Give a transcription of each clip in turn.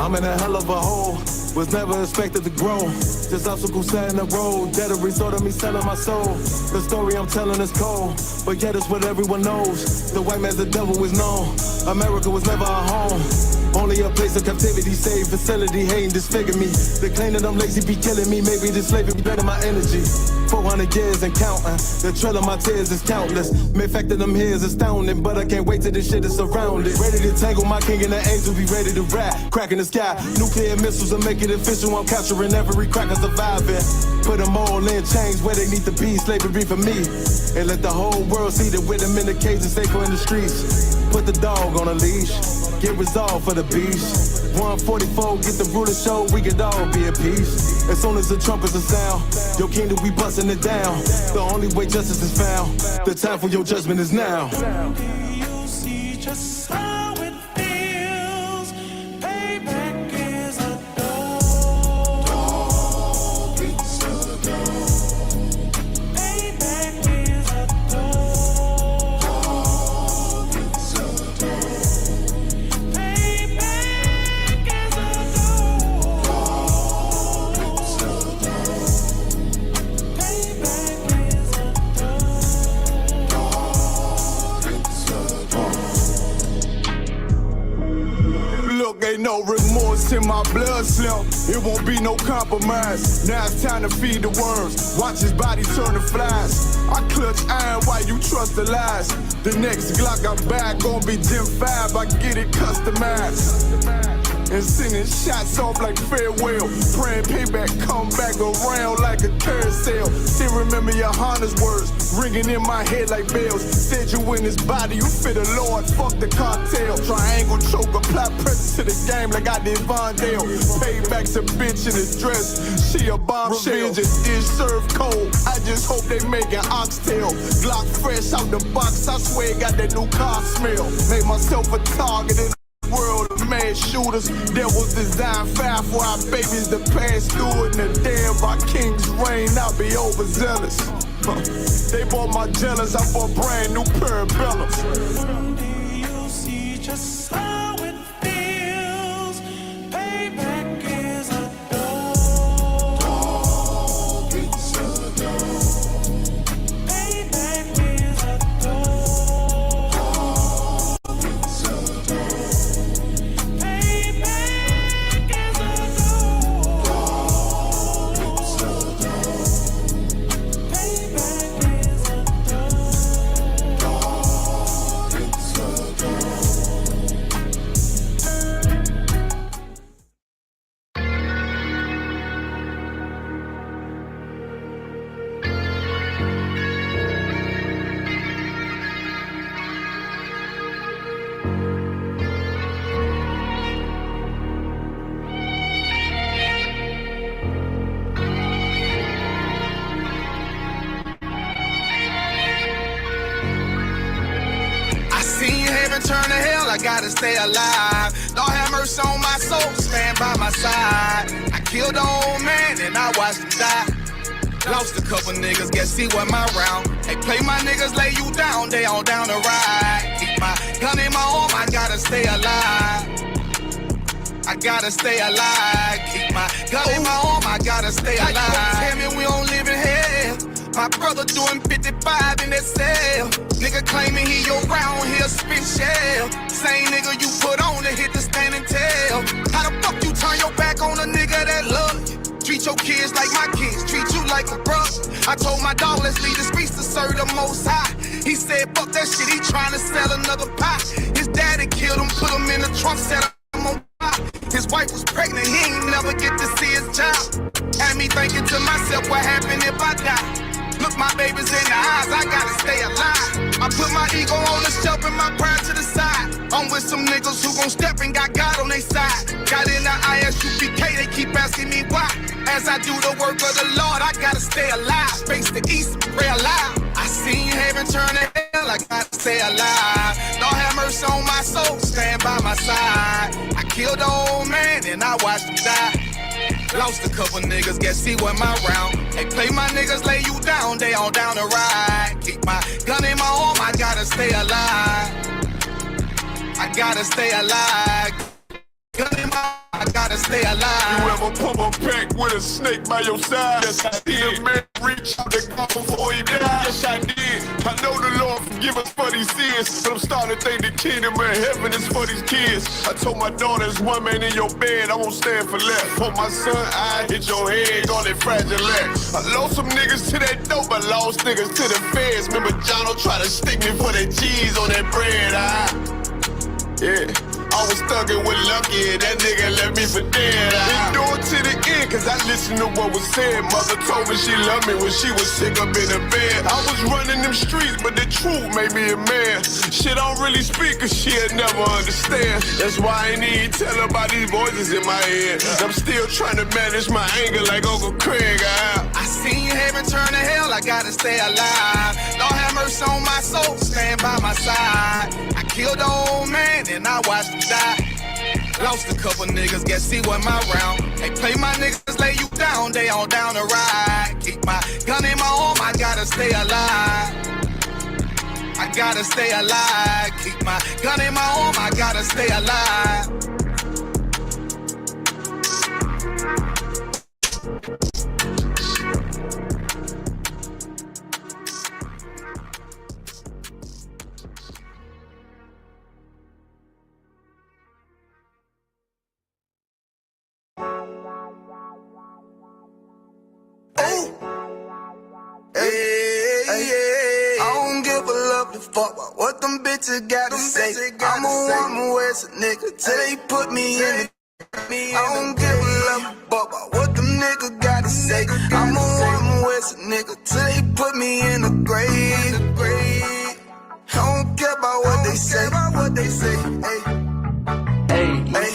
I'm in a hell of a hole, was never expected to grow. Just obstacles set in the road, that a result of me selling my soul. The story I'm telling is cold, but yet it's what everyone knows. The white man's the devil is known, America was never our home. Only a place of captivity, safe facility, hating, disfigure me. They claim that I'm lazy, be killing me. Maybe this slavery be draining my energy. 400 years and counting. The trail of my tears is countless. Main fact that I'm here is astounding, but I can't wait till this shit is surrounded. Ready to tangle my king and the angel, be ready to rap. Cracking the sky, nuclear missiles will make it official. I'm capturing every cracker surviving. Put them all in chains where they need to be. Slavery for me. And let the whole world see that with them in the cage and safer in the streets. Put the dog on a leash. Get resolved for the beast. 144, get the ruler show, we could all be at peace. As soon as the trumpets are sound, your kingdom, we busting it down. The only way justice is found, the time for your judgment is now. Do you see just how it feels? Payback is a dog. Dog is a dog. Payback is a dog. Dog is a dog. Payback is a dog. Dog is a dog. Payback is a Look, ain't no remorse in my blood, Slim. It won't be no compromise. Now it's time to feed the worms. Watch his body turn to flies. I clutch iron while you trust the lies. The next Glock I'm back gon' be Gen 5. I get it customized. And sending shots off like farewell. Praying payback come back around like a carousel. Still remember your Honda's words ringing in my head like bells. Said you in his body, you fit the Lord, fuck the cartel. Triangle choke, apply pressure to the game like I did Vondale. Payback's a bitch in a dress, she a bombshell. Revenge is served cold, I just hope they making oxtail. Glock fresh out the box, I swear it got that new car smell. Made myself a target in world of mad shooters. There was design fire for our babies to pass through. In the day of our king's reign, I'll be overzealous. They bought my jealous, I bought brand new parabellums. Do you see just how it feels? Payback is a dog. Dog is a dog. Payback is a dog. Dog is a dog. Payback is a dog. Dog is a dog. Payback is a dog. Dog is a dog. I seen heaven turn to hell, I gotta stay alive. Lord have mercy on my soul, stand by my side. I killed the old man and I watched him die. Lost a couple niggas, guess he wasn't my round. Hey, play my niggas, lay you down, they all down the ride. Keep my gun in my arm, I gotta stay alive. I gotta stay alive. Keep my gun in my arm, I gotta stay alive. Tell me we don't live in hell. My brother doing 55 in that cell. Nigga claiming he your round, he'll spit shell. Same nigga you put on to hit the stand and tell. How the fuck you turn your back on a nigga that love you? Treat your kids like my kids, treat you like a brother. I told my dog, let's leave the streets to serve the most high. He said, fuck that shit, he tryna sell another pie. His daddy killed him, put him in the trunk, set him on fire. His wife was pregnant, he ain't never get to see his child. Had me thinking to myself, what happened if I die? Look my babies in the eyes, I gotta stay alive. I put my ego on the shelf and my pride to the side. I'm with some niggas who gon' step and got God on their side. Got in the ISUPK, they keep asking me why. As I do the work of the Lord, I gotta stay alive. Face the east, pray alive. I seen heaven turn to hell, I gotta stay alive. Lord have mercy on my soul, stand by my side. I killed the old man and I watched him die. Lost a couple niggas, guess he wasn't my round. Hey, play my niggas, lay you down, they all down the ride. Keep my gun in my arm, I gotta stay alive. I gotta stay alive. Gun in my I gotta stay alive. You ever pump a pack with a snake by your side? Yes, I did. Man, reach out the gun before he died. Yes, I did. I know the Lord forgive us for these sins, but I'm starting to think the kingdom of heaven is for these kids. I told my daughter, there's one man in your bed, I won't stand for less. For my son, I hit your head on that fragile legs. I lost some niggas to that dope, I lost niggas to the feds. Remember Jono tried to stick me for that cheese on that bread, yeah. I was thuggin' with Lucky, that nigga left me for dead. Endure to the end, cause I listened to what was said. Mother told me she loved me when she was sick up in the bed. I was running them streets, but the truth made me a man. Shit, I don't really speak, cause she'll never understand. That's why I ain't even tell her about these voices in my head. I'm still trying to manage my anger like Uncle Craig. I seen heaven turn to hell, I gotta stay alive. Lord have mercy on my soul, stand by my side. I killed the old man and I watched him die. Lost a couple niggas, guess he wasn't my round. Hey, play my niggas, lay you down, they all down to ride. Keep my gun in my arm, I gotta stay alive. I gotta stay alive. Keep my gun in my arm, I gotta stay alive. Fuck what them bitches gotta say. I'm a woman where's a nigga till they put me in the. I don't give a love fuck what them niggas gotta say. I'm a woman where's a nigga till they put me in the grave. I don't care about what they say. Hey.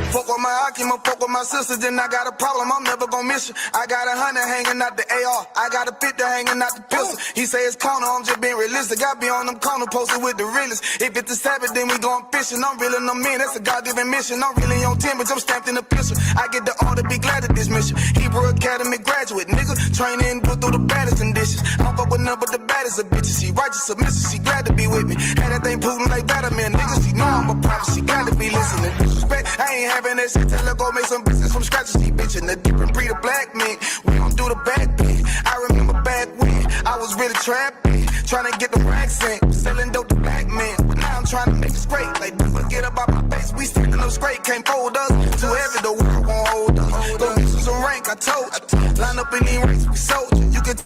Fuck with my Akima, fuck with my sisters, then I got a problem, I'm never gonna miss you. I got 100 hanging out the AR, I got a 50 hanging out the pistol. He say it's corner, I'm just being realistic. I be on them corner posted with the realest. If it's the Sabbath, then we going fishing. I'm reeling them in, that's a God-given mission. I'm really on 10, but I'm stamped in the pistol. I get the order, be glad of this mission. Hebrew Academy graduate, nigga. Training, put through the baddest conditions. I don't fuck with none but the baddest of bitches. She righteous, submissive, she glad to be with me. Had that thing Putin like Batman, nigga. She know I'm a prophet, she glad to be listening. Disrespect, I ain't having that shit. Tell her go make some business from scratch. She bitchin' the different breed of black men. We don't do the back thing. I remember back when I was really trapping, trying to get the racks in, selling dope to black men. But now I'm trying to make it straight. Like, don't forget about my face. We standing up straight, can't fold us. Too heavy, the world won't hold us. Go get some rank, I told you. Line up in these ranks, we soldier. You could.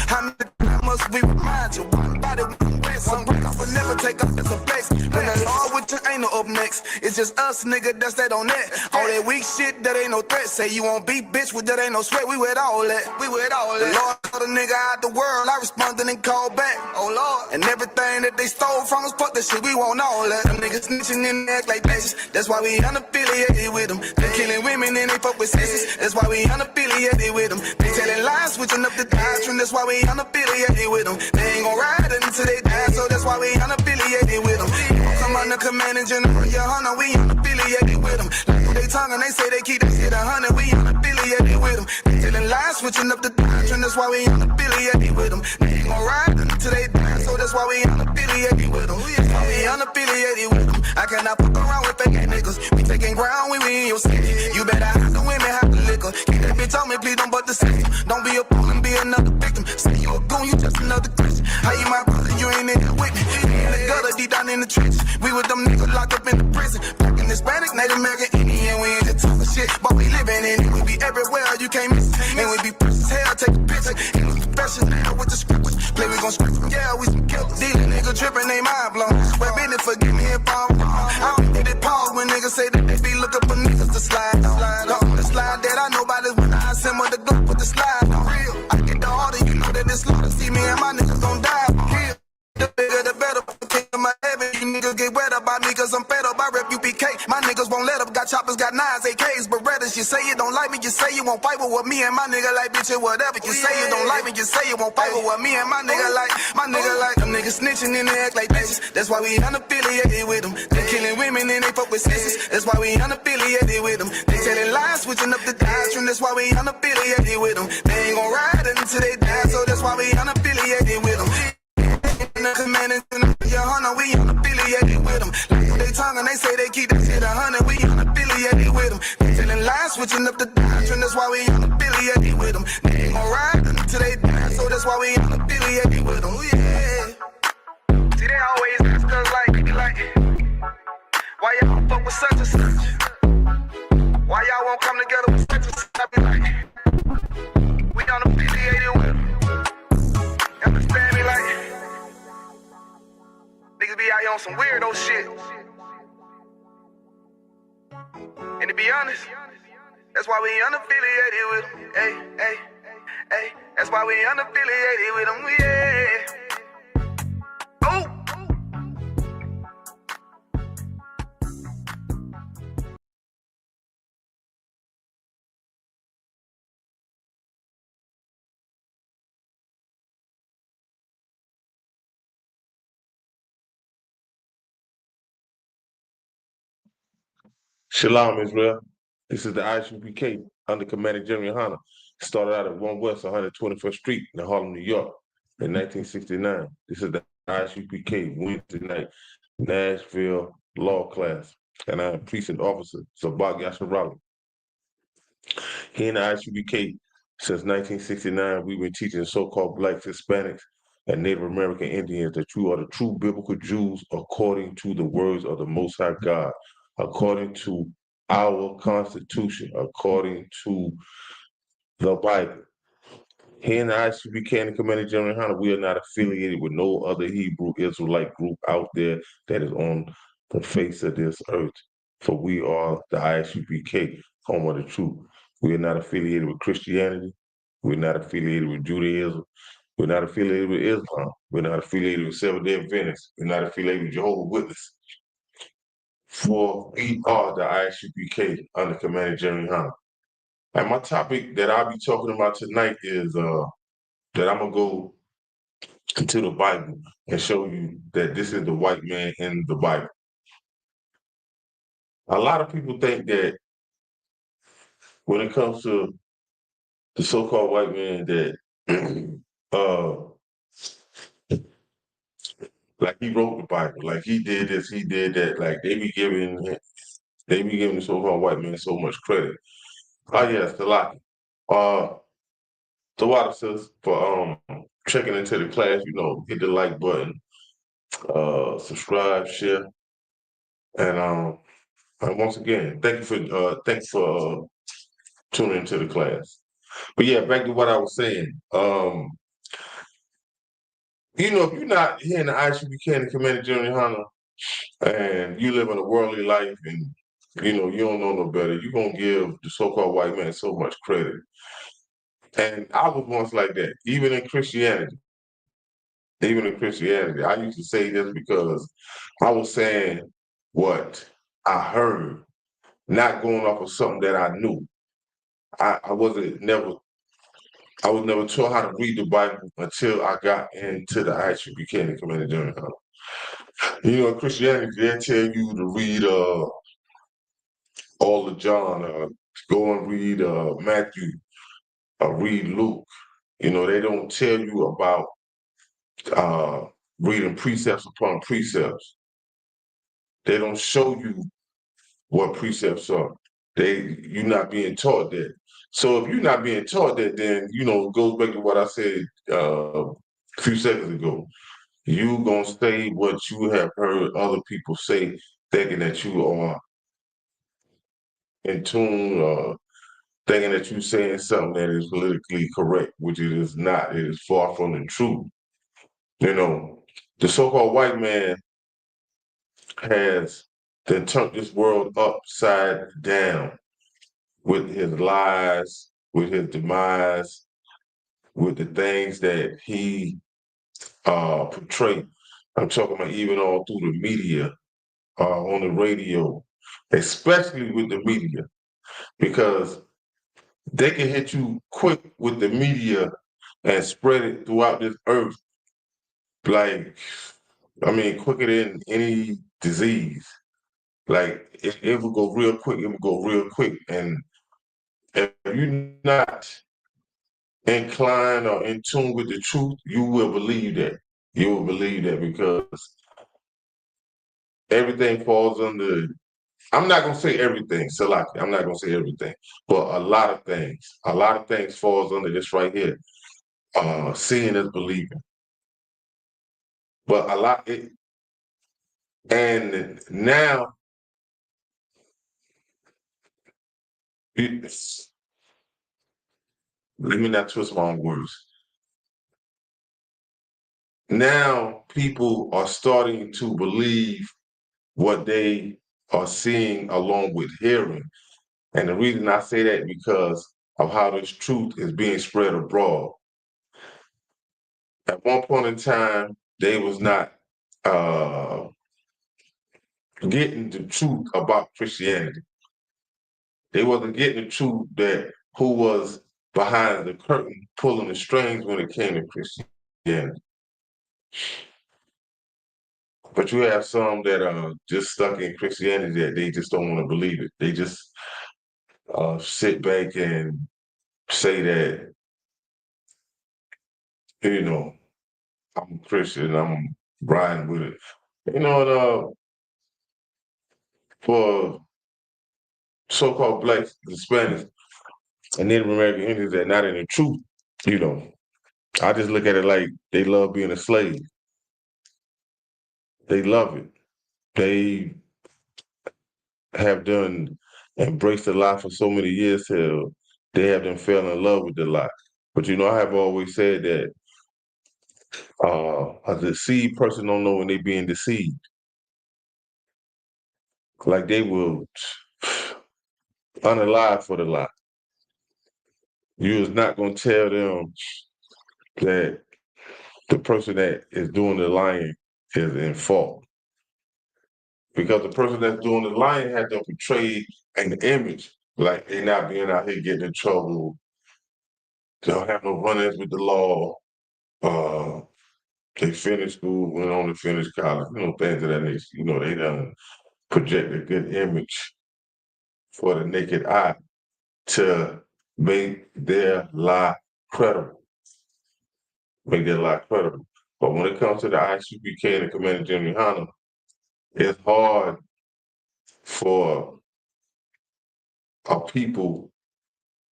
How many times must we remind you? One body, one rest. Some break off will never take off as a flex. When the law with you ain't no up next. It's just us, nigga, that's that on that. All that weak shit, that ain't no threat. Say you won't beat, bitch, with that ain't no sweat. We with all that. The Lord called a nigga out the world. I responded and called back. Oh Lord. And everything that they stole from us, fuck that shit, we want all that. Them niggas snitching and act like bitches. That's why we unaffiliated with them. They killing women and they fuck with sisters. That's why we unaffiliated with them. They telling lies, switching up the doctrine. That's why we unaffiliated with them. They ain't gon' ride until they die, so that's why we unaffiliated with them. Come on the command and general, your hunter, we unaffiliated with them. Like they tongue and they say they keep that shit 100, we unaffiliated with them. They telling lies, switching up the doctrine, that's why we unaffiliated with them. They ain't gon' ride until they die, so that's why we unaffiliated with them. That's why we unaffiliated with them. I cannot fuck around with fake niggas. We taking ground when we in your city. You better have the women, have the liquor. Keep that bitch on me, please don't butt the system. Don't be a fool and be another victim. Say you a goon, you just another Christian. How you my brother, you ain't in here with me. We in the gutter, deep down in the trenches. We with them niggas locked up in the prison. Black and Hispanic, Native American, Indian. We ain't just talking shit, but we living in it. We be everywhere, you can't miss it. And we be precious hell, take a picture. And we professional with the scriptures. Play, we gon' scratch them, yeah, we some killers. These niggas trippin', they mind blown. Swear business, forgive me if I'm wrong. I don't get it pause when niggas say that they be looking for niggas to slide on. The slide that I know about is when I send with the gun, put the slide on. Real, I get the order, you know that it's slaughter. See me and my niggas gon' die for real. The bigger the better, king my heaven. You niggas get wet up by me cause I'm fed up. I rep UPK, my niggas won't let up. Got choppers, got nines, AKs, Berettas. You say you don't like me, you say you won't fight with me and my nigga like bitch or whatever. You say you don't like me, you say you won't fight with me and my nigga like. Them niggas snitching and they act like bitches. That's why we unaffiliated with them. They killing women and they fuck with sisters. That's why we unaffiliated with them. They telling lies, switching up the doctrine. That's why we unaffiliated with them. They ain't gon' ride until they die, so that's why we unaffiliated with them. The command and your hunter, we unaffiliated with them. Like they tongue and they say they keep that shit switching up the doctrine, that's why we unaffiliated with them. They ain't gon' ride until they die, so that's why we unaffiliated with them, yeah. See, they always ask us like, why y'all fuck with such and such? Why y'all won't come together with such and such? I be like, we unaffiliated with them. Understand me, like, niggas be out here on some weirdo shit. And to be honest, that's why we unaffiliated with them. Hey, hey, hey, that's why we unaffiliated with them, yeah. Oh! Shalom, Israel. This is the ISUPK under Commander Jeremy Hunter. Started out at 1 West 121st Street in Harlem, New York in 1969. This is the ISUPK Wednesday night Nashville law class. And I'm precinct officer, Zabak Yasharali. Here in the ISUPK, since 1969, we've been teaching so-called Blacks, Hispanics, and Native American Indians that you are the true biblical Jews according to the words of the Most High God, according to our Constitution, according to the Bible. Here in the ISUPK and the Commander General Hunter, we are not affiliated with no other Hebrew Israelite group out there that is on the face of this earth. For we are the ISUPK, home of the truth. We are not affiliated with Christianity. We're not affiliated with Judaism. We're not affiliated with Islam. We're not affiliated with Seventh-day Adventists. We're not affiliated with Jehovah's Witnesses. For we are the ISUPK under Commander Jeremy Hunter. And my topic that I'll be talking about tonight is that I'm going to go into the Bible and show you that this is the white man in the Bible. A lot of people think that when it comes to the so-called white man that like he wrote the Bible, like he did this, he did that, like they be giving the so-called white man so much credit. Yes, the lot. The water says for checking into the class, hit the like button, subscribe, share, and once again, thanks for tuning into the class. But yeah, back to what I was saying. If you're not here in the ISUPK and Commander Jeremy Hunter, and you live in a worldly life, and you don't know no better, you're gonna give the so-called white man so much credit. And I was once like that, even in Christianity. I used to say this because I was saying what I heard, not going off of something that I knew. I was never taught how to read the Bible until I got into the ISUPK and Commander Jeremy Hunter. In Christianity, they tell you to read all of John, go and read Matthew, read Luke. They don't tell you about reading precepts upon precepts. They don't show you what precepts are. You're not being taught that. So if you're not being taught that, then it goes back to what I said a few seconds ago. You gonna say what you have heard other people say, thinking that you are in tune, thinking that you're saying something that is politically correct, which it is not. It is far from the truth. The so-called white man has then turned this world upside down with his lies, with his demise, with the things that he portrayed. I'm talking about even all through the media, on the radio, especially with the media, because they can hit you quick with the media and spread it throughout this earth, quicker than any disease. Like it will go real quick. And if you're not inclined or in tune with the truth, you will believe that. You will believe that because everything falls under I'm not gonna say everything, Salaki. I'm not gonna say everything, but a lot of things falls under this right here. Seeing is believing, but a lot. And now, let me not twist my own words. Now people are starting to believe what they are seeing along with hearing. And the reason I say that because of how this truth is being spread abroad. At one point in time, they was not uh, getting the truth about Christianity. They wasn't getting the truth that who was behind the curtain pulling the strings when it came to Christianity. But you have some that are just stuck in Christianity that they just don't want to believe it. They just sit back and say that, you know, I'm a Christian, I'm riding with it. You know, for so-called blacks, Hispanics, and Native American Indians that are not in the truth, you know, I just look at it like they love being a slave. They love it. They have done embraced the lie for so many years till they have them fell in love with the lie. But you know, I have always said that a deceived person don't know when they being deceived. Like they will unalive for the lie. You is not gonna tell them that the person that is doing the lying is in fault. Because the person that's doing the lying has to portray an image, like they not being out here getting in trouble, they don't have no run-ins with the law, uh, they finished school, went on to finish college, you know, things of that nature. You know, they done project a good image for the naked eye to make their lie credible. Make their lie credible. But when it comes to the ICPK and the Commander Jimmy Hanna, it's hard for a people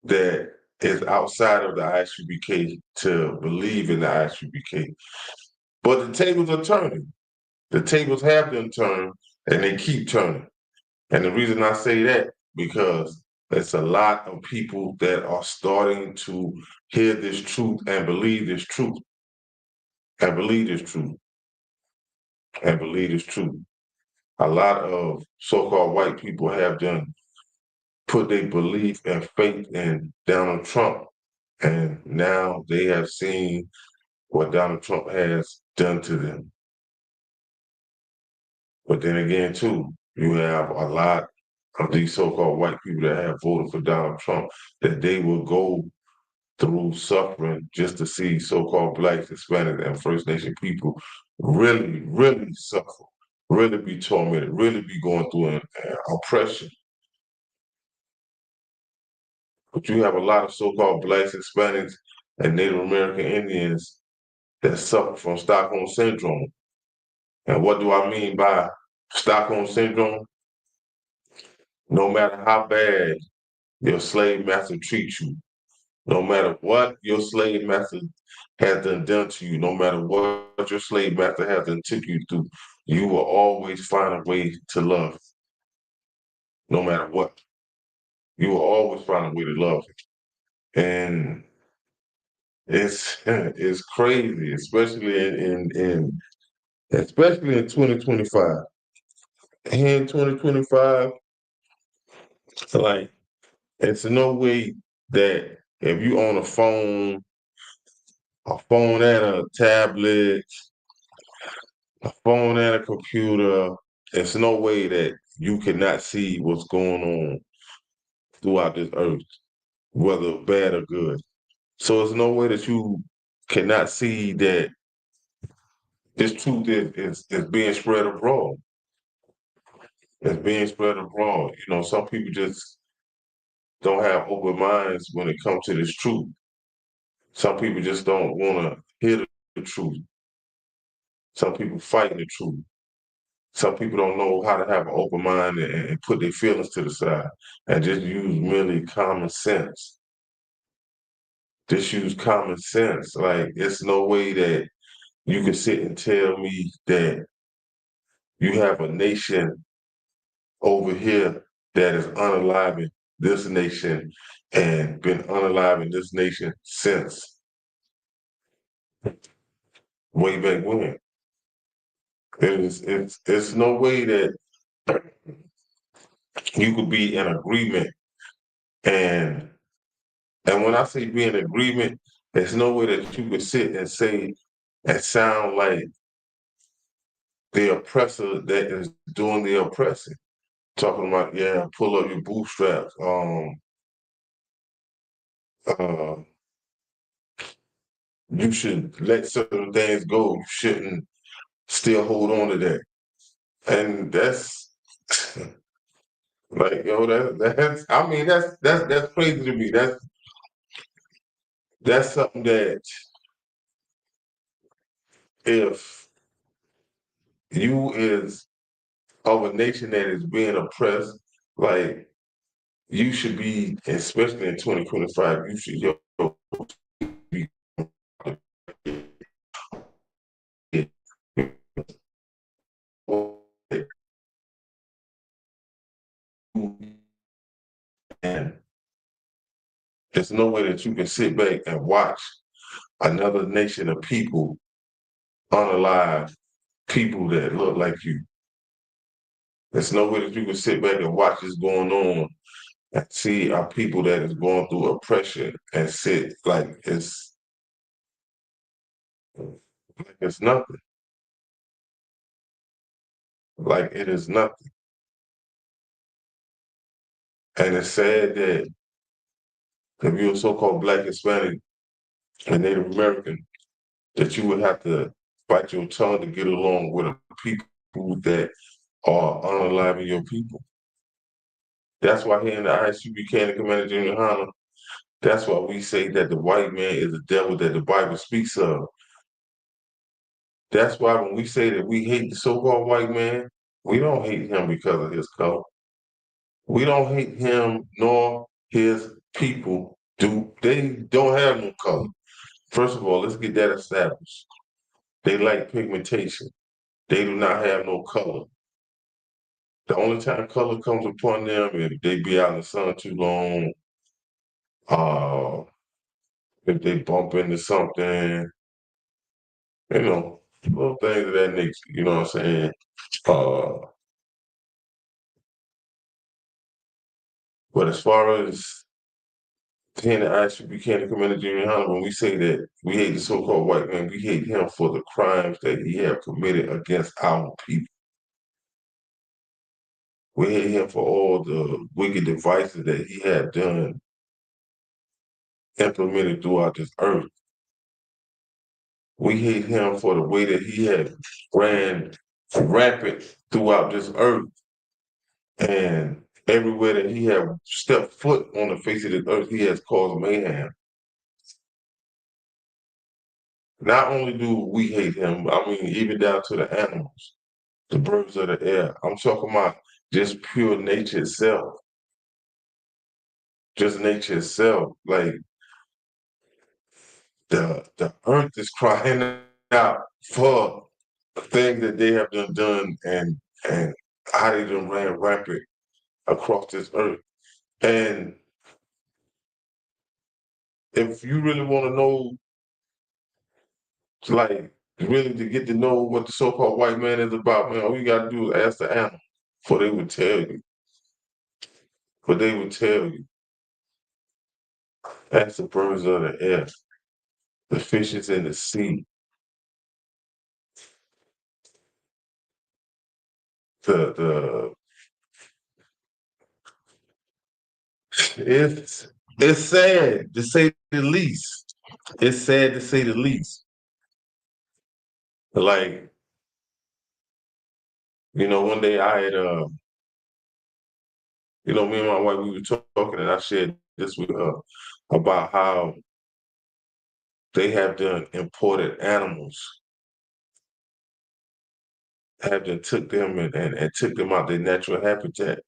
that is outside of the ICBK to believe in the ICBK. But the tables are turning. The tables have been turned and they keep turning. And the reason I say that, because there's a lot of people that are starting to hear this truth and believe this truth. And believe this truth. And believe this truth. A lot of so-called white people have done put their belief and faith in Donald Trump. And now they have seen what Donald Trump has done to them. But then again, too, you have a lot of these so-called white people that have voted for Donald Trump, that they will go through suffering just to see so-called blacks, Hispanics, and First Nation people really, really suffer, really be tormented, really be going through an oppression. But you have a lot of so-called blacks, Hispanics, and Native American Indians that suffer from Stockholm Syndrome. And what do I mean by Stockholm Syndrome? No matter how bad your slave master treats you, no matter what your slave master has done to you, no matter what your slave master has done took you through, you will always find a way to love. No matter what, you will always find a way to love. And it's crazy, especially especially in 2025. In 2025, like it's no way that if you own a phone and a tablet, a phone and a computer, there's no way that you cannot see what's going on throughout this earth, whether bad or good. So there's no way that you cannot see that this truth is being spread abroad. It's being spread abroad. You know, some people just don't have open minds when it comes to this truth. Some people just don't want to hear the truth. Some people fighting the truth. Some people don't know how to have an open mind and put their feelings to the side and just use merely common sense. Just use common sense. Like, it's no way that you can sit and tell me that you have a nation over here that is unaliving this nation and been unaliving this nation since way back when. It's no way that you could be in agreement and when I say be in agreement, there's no way that you could sit and say and sound like the oppressor that is doing the oppressing. Talking about, yeah, pull up your bootstraps. Uh, you should let certain things go. You shouldn't still hold on to that. And that's like, yo, that's I mean, that's crazy to me. That's something that if you is of a nation that is being oppressed, like you should be, especially in 2025, you should be and there's no way that you can sit back and watch another nation of people unalive people that look like you. There's no way that you can sit back and watch this going on and see our people that is going through oppression and sit like it's nothing. Like it is nothing. And it's sad that if you're a so-called Black, Hispanic, and Native American, that you would have to bite your tongue to get along with a people that are unaliving your people. That's why here in the ISUPK and Commander Junior Hunter, that's why we say that the white man is the devil that the Bible speaks of. That's why when we say that we hate the so-called white man, we don't hate him because of his color. We don't hate him nor his people. They don't have no color. First of all, let's get that established. They like pigmentation. They do not have no color. The only time color comes upon them if they be out in the sun too long, uh, if they bump into something, little things of that nature, you know what I'm saying? Uh, but as far as Ten actually became Commander Junior Hunter, when we say that we hate the so-called white man, we hate him for the crimes that he have committed against our people. We hate him for all the wicked devices that he had done, implemented throughout this earth. We hate him for the way that he had ran rampant throughout this earth. And everywhere that he had stepped foot on the face of the earth, he has caused mayhem. Not only do we hate him, I mean, even down to the animals, the birds of the air. I'm talking about just pure nature itself. Just nature itself. Like the earth is crying out for things that they have done and how they done ran rampant across this earth. And if you really want to know, like, really to get to know what the so-called white man is about, man, all you got to do is ask the animal, for they would tell you. But they would tell you. Ask the birds of the air, the fishes in the sea, the it's it's sad to say the least. It's sad to say the least. Like, one day I had me and my wife, we were talking and I shared this with her about how they have done imported animals have then took them and took them out their natural habitat.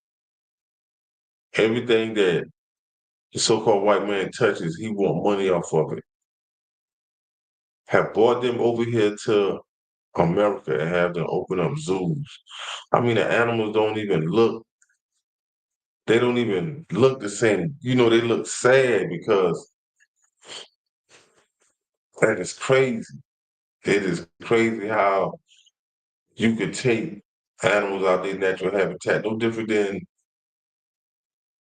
Everything that the so-called white man touches, he want money off of it. Have brought them over here to America and have them open up zoos. I mean, the animals don't even look, they don't even look the same. You know, they look sad because that is crazy. It is crazy how you could take animals out their natural habitat, no different than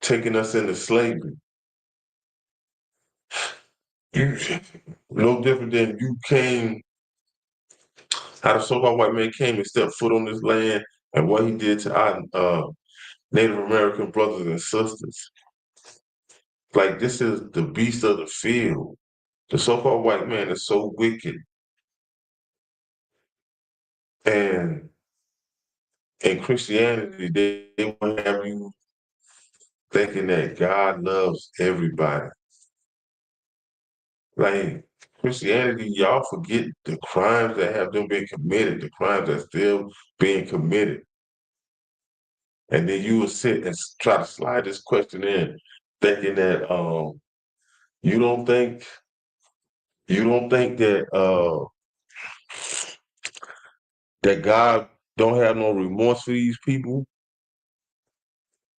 taking us into slavery. You, no different than you came, how the so-called white man came and stepped foot on this land and what he did to our Native American brothers and sisters. Like, this is the beast of the field. The so-called white man is so wicked. And in Christianity, they will have you thinking that God loves everybody. Like, Christianity, y'all forget the crimes that have been committed, the crimes that's still being committed. And then you will sit and try to slide this question in, thinking that you don't think that that God don't have no remorse for these people,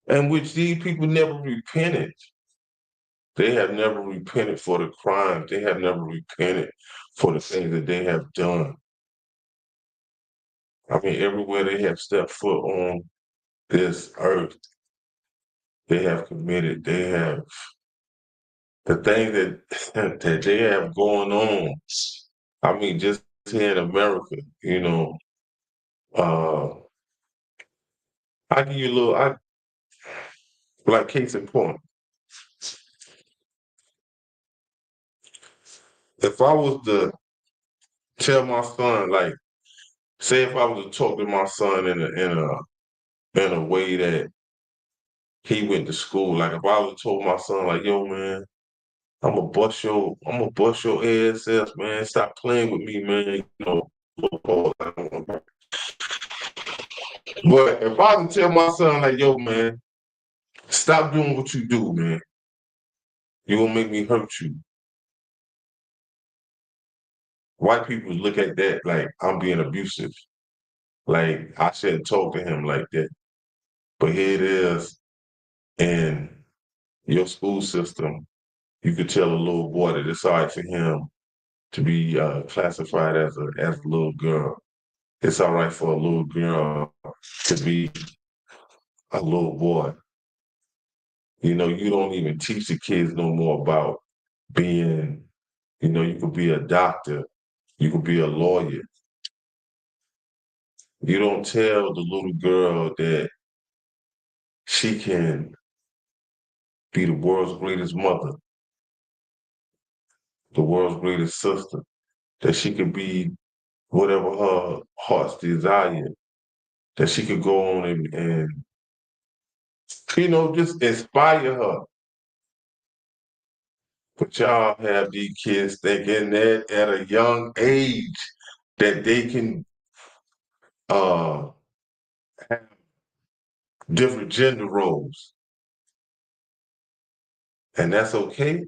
and which these people never repented. They have never repented for the crimes. They have never repented for the things that they have done. I mean, everywhere they have stepped foot on this earth, they have committed. They have the thing that that they have going on. I mean, just here in America, you know, uh, I give you a little, like case in point. If I was to tell my son, like, say, if I was to talk to my son in a way that he went to school, like if I was to told my son, like, yo, man, I'm gonna bust your ass, man. Stop playing with me, man. You know, but if I was to tell my son, like, yo, man, stop doing what you do, man. You gonna make me hurt you. White people look at that like I'm being abusive. Like I shouldn't talk to him like that. But here it is in your school system. You could tell a little boy that it's all right for him to be classified as a little girl. It's all right for a little girl to be a little boy. You know, you don't even teach the kids no more about being, you know, you could be a doctor, you could be a lawyer. You don't tell the little girl that she can be the world's greatest mother, the world's greatest sister, that she could be whatever her heart's desire, that she could go on and you know, just inspire her. But y'all have these kids thinking that at a young age that they can have different gender roles. And that's okay.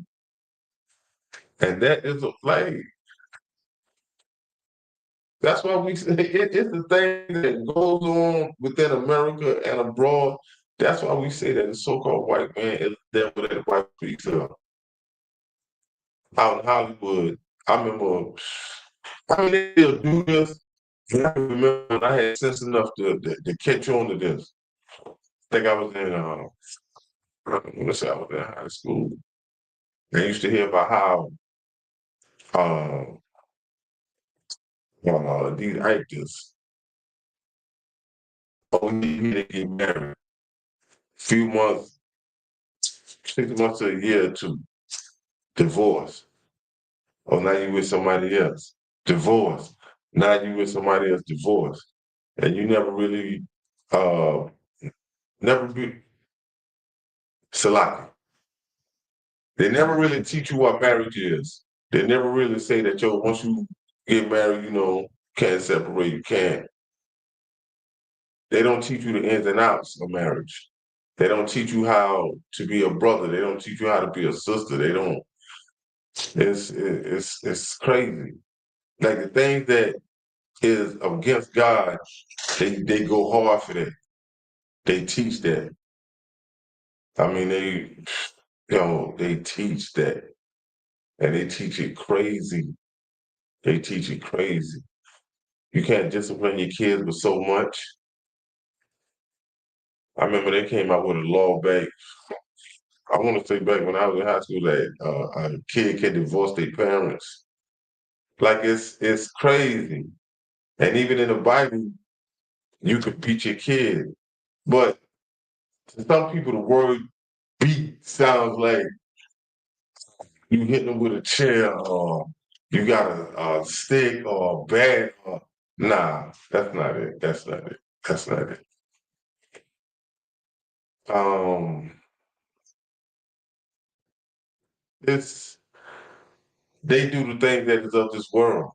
And that is like, that's why we say it's the thing that goes on within America and abroad. That's why we say that the so-called white man is the devil that the white people are. Out in Hollywood, I remember, I mean, they still do this. And I remember when I had sense enough to catch on to this. I think I was let's say I was in high school. I used to hear about how these actors only to get married. Few months, 6 months to a year to divorce. Oh, now you with somebody else. Divorce. Now you with somebody else, divorce. And you never really never be Salaki. They never really teach you what marriage is. They never really say that, yo, once you get married, you know, can't separate, you can't. They don't teach you the ins and outs of marriage. They don't teach you how to be a brother. They don't teach you how to be a sister. They don't. It's crazy. Like the things that is against God, they go hard for that. They teach that. I mean, they teach that, and they teach it crazy. They teach it crazy. You can't discipline your kids with so much. I remember they came out with a law back. I want to say back when I was in high school that a kid can divorce their parents. Like it's crazy. And even in the Bible, you could beat your kid. But to some people, the word beat sounds like you hit them with a chair or you got a stick or a bat. Nah, that's not it. That's not it. That's not it. Um, it's they do the things that is of this world.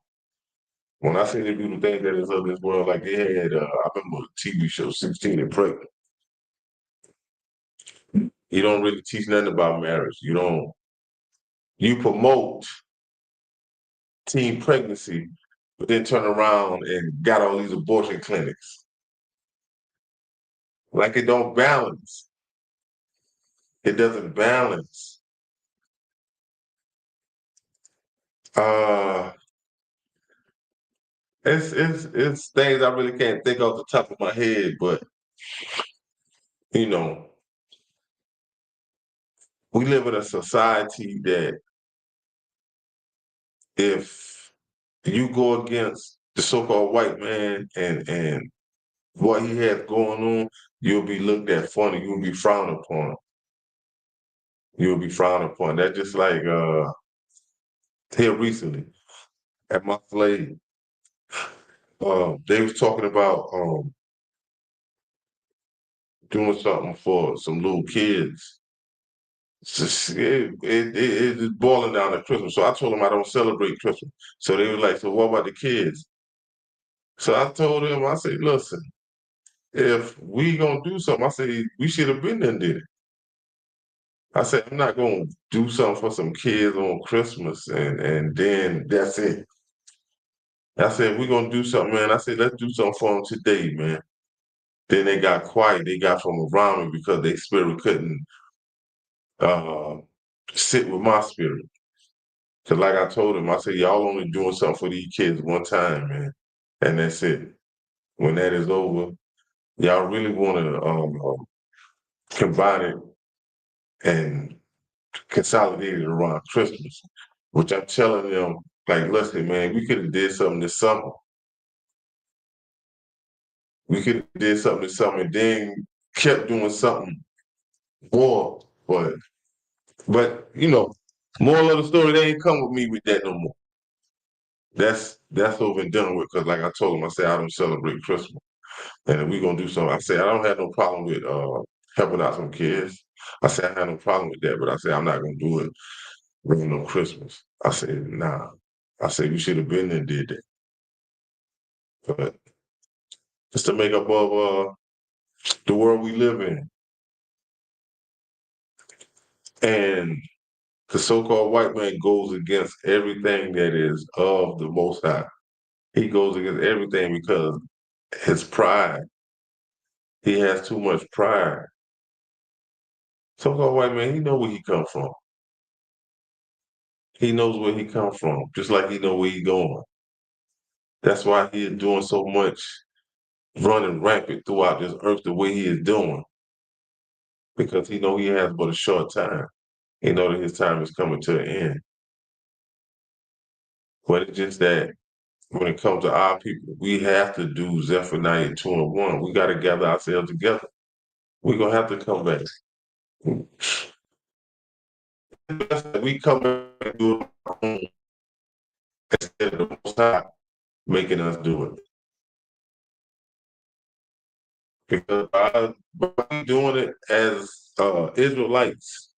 When I say they do the things that is of this world, like they had, I remember a TV show, 16 and Pregnant. You don't really teach nothing about marriage. You promote teen pregnancy, but then turn around and got all these abortion clinics. Like it don't balance. It doesn't balance. Uh, it's things I really can't think off the top of my head, but you know, we live in a society that if you go against the so-called white man and what he has going on, you'll be looked at funny. You'll be frowned upon. You'll be frowned upon. That's just like here recently at my slave, they was talking about doing something for some little kids. It's boiling down to Christmas. So I told them I don't celebrate Christmas. So they were like, so what about the kids? So I told them, I said, listen, if we gonna do something, I said, we should have been there and did it. I said, I'm not gonna do something for some kids on Christmas and then that's it. I said, we're gonna do something, man. I said, let's do something for them today, man. Then they got quiet. They got from around me because their spirit couldn't uh, sit with my spirit. Cause like I told them, I said, y'all only doing something for these kids one time, man. And that's it. When that is over, y'all really wanna combine it and consolidate it around Christmas. Which I'm telling them, like, listen, man, we could have did something this summer. We could have did something this summer and then kept doing something more. But moral of the story, they ain't come with me with that no more. That's over and done with. Cause like I told them, I said I don't celebrate Christmas, and if we gonna do something, I said I don't have no problem with helping out some kids. I said I have no problem with that, but I said I'm not gonna do it around no Christmas. I said nah. I said we should have been there and did that, but just to make up of the world we live in, and the so-called white man goes against everything that is of the Most High. He goes against everything because his pride. He has too much pride. So-called white man, he know where he come from. He knows where he come from, just like he know where he going. That's why he is doing so much, running rampant throughout this earth the way he is doing, because he know he has but a short time. He know that his time is coming to an end. But it's just that when it comes to our people, we have to do Zephaniah 2 and 1. We got to gather ourselves together. We're going to have to come back. We come back and do it on our own instead of the Most High making us do it. Because by we doing it as Israelites,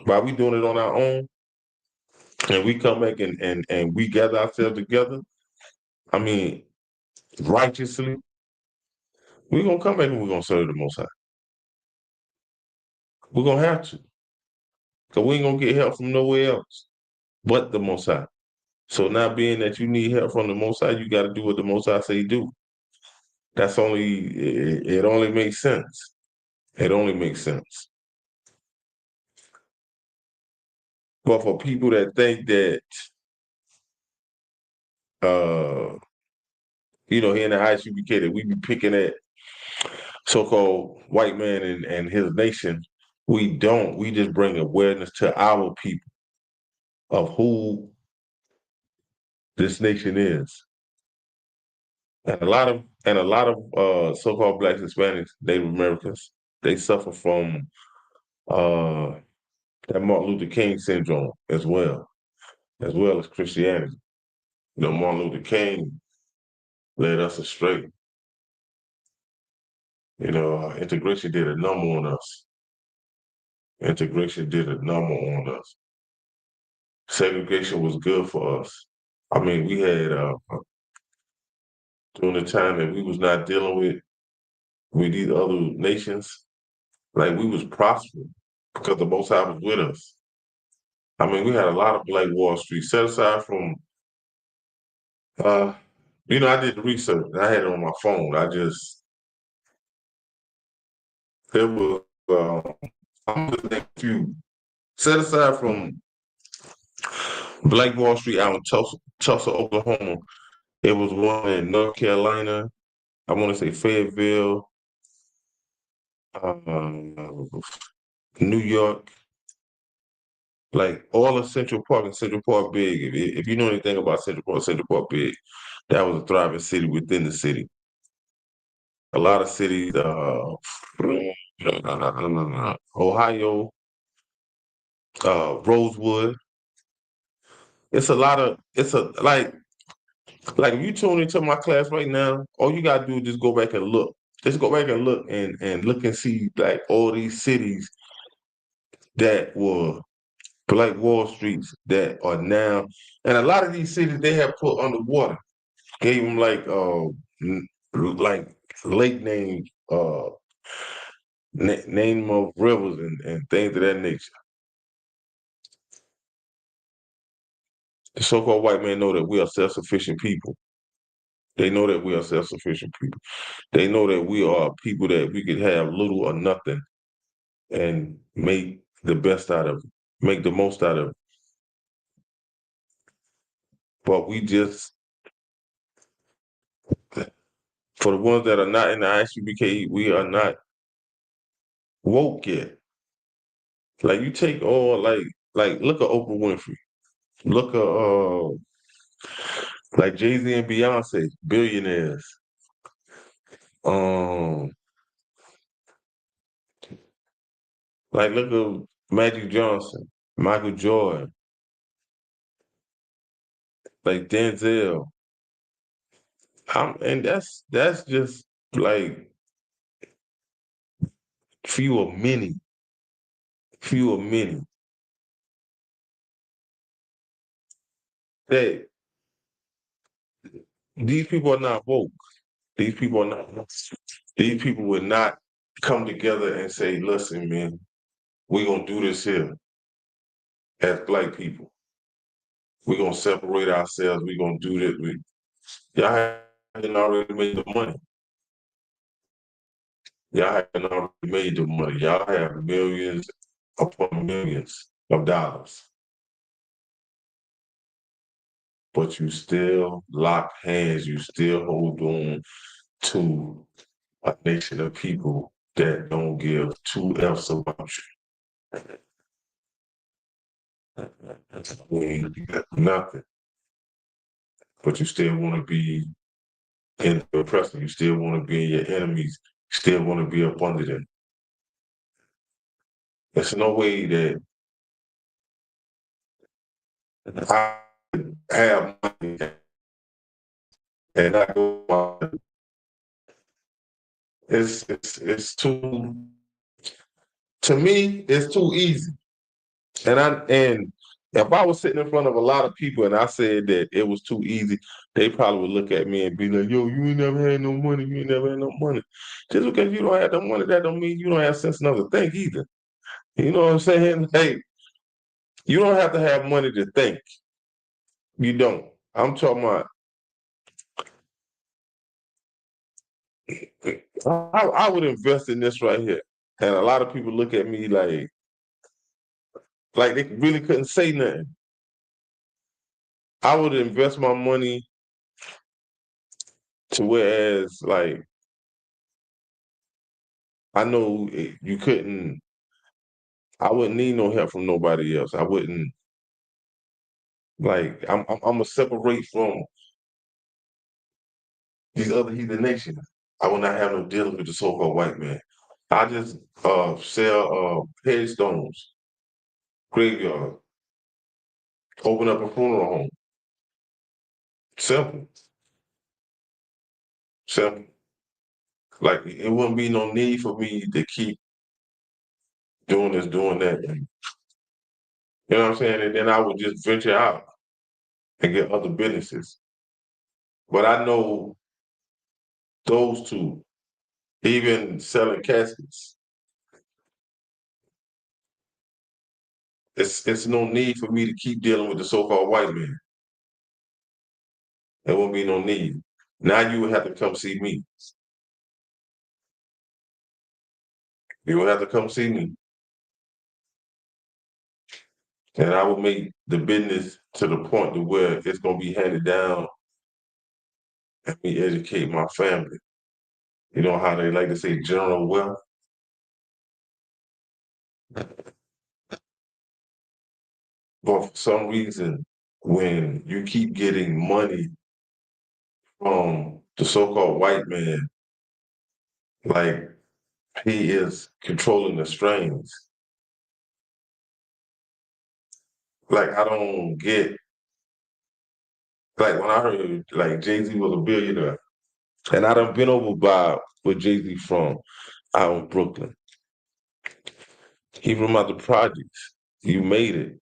by we doing it on our own, and we come back and we gather ourselves together, I mean, righteously, We're gonna come back and we're gonna serve the Most High. We're gonna have to, because we ain't gonna get help from nowhere else but the Most High. So now, being that you need help from the Most High, you got to do what the Most High say do. That's only it only makes sense. It only makes sense. But for people that think that, uh, here in the ISUPK, that we be picking at so-called white man and his nation, we don't. We just bring awareness to our people of who this nation is. And a lot of so-called Blacks, Hispanics, Native Americans, they suffer from that Martin Luther King syndrome as well as Christianity. Martin Luther King led us astray. Integration did a number on us. Integration did a number on us. Segregation was good for us. I mean, we had during the time that we was not dealing with these other nations, like we was prospering because the Most High was with us. I mean, we had a lot of Black Wall Street. Set aside from, I did the research. I had it on my phone. There was, I'm gonna name a few. Set aside from Black Wall Street out in Tulsa, Oklahoma, it was one in North Carolina. I want to say Fayetteville, New York, like all of Central Park and Central Park Big. If you know anything about Central Park Big, that was a thriving city within the city. A lot of cities, Ohio, Rosewood. It's like if you tune into my class right now, all you gotta do is just go back and look. Just go back and look and look and see like all these cities that were Black Wall Streets that are now, and a lot of these cities they have put underwater, gave them like lake names, name of rivers and things of that nature. The so-called white men know that we are self-sufficient people. They know that we are self-sufficient people. They know that we are people that we could have little or nothing and make the best out of it, make the most out of it. But we just, for the ones that are not in the ISUPK, we are not woke yet. Like you take all like look at Oprah Winfrey, look at like Jay-Z and Beyonce, billionaires. Like look at Magic Johnson, Michael Jordan, like Denzel. And that's just like few of many. That these people are not woke. These people are not. These people would not come together and say, "Listen, man, we're gonna do this here as Black people. We're gonna separate ourselves. We're gonna do this." Y'all haven't already made the money. Y'all haven't already made the money. Y'all have millions upon millions of dollars. But you still lock hands, you still hold on to a nation of people that don't give two F's about you. You got nothing. But you still want to be in the oppressor. You still want to be in your enemies. You still want to be up under them. There's no way that I have money and I go. It's too. To me, it's too easy. And if I was sitting in front of a lot of people and I said that it was too easy, they probably would look at me and be like, yo, you ain't never had no money. You ain't never had no money. Just because you don't have no money, that don't mean you don't have sense enough to think either. You know what I'm saying? Hey, you don't have to have money to think. You don't. I'm talking about, I would invest in this right here. And a lot of people look at me like they really couldn't say nothing. I would invest my money to whereas like I know you couldn't. I wouldn't need no help from nobody else. I wouldn't like. I'm gonna separate from these other heathen nations. I will not have no dealing with the so-called white man. I just sell headstones, graveyard, open up a funeral home. Simple, simple. Like it wouldn't be no need for me to keep doing this, doing that. You know what I'm saying? And then I would just venture out and get other businesses. But I know those two, even selling caskets, it's no need for me to keep dealing with the so-called white man. There won't be no need. Now you would have to come see me. You would have to come see me. And I will make the business to the point to where it's gonna be handed down and me educate my family. You know how they like to say general wealth? But for some reason, when you keep getting money from the so-called white man, like he is controlling the strings. Like I don't get like when I heard like Jay-Z was a billionaire, and I done been over by where Jay-Z from out in Brooklyn. He from out the projects. You made it.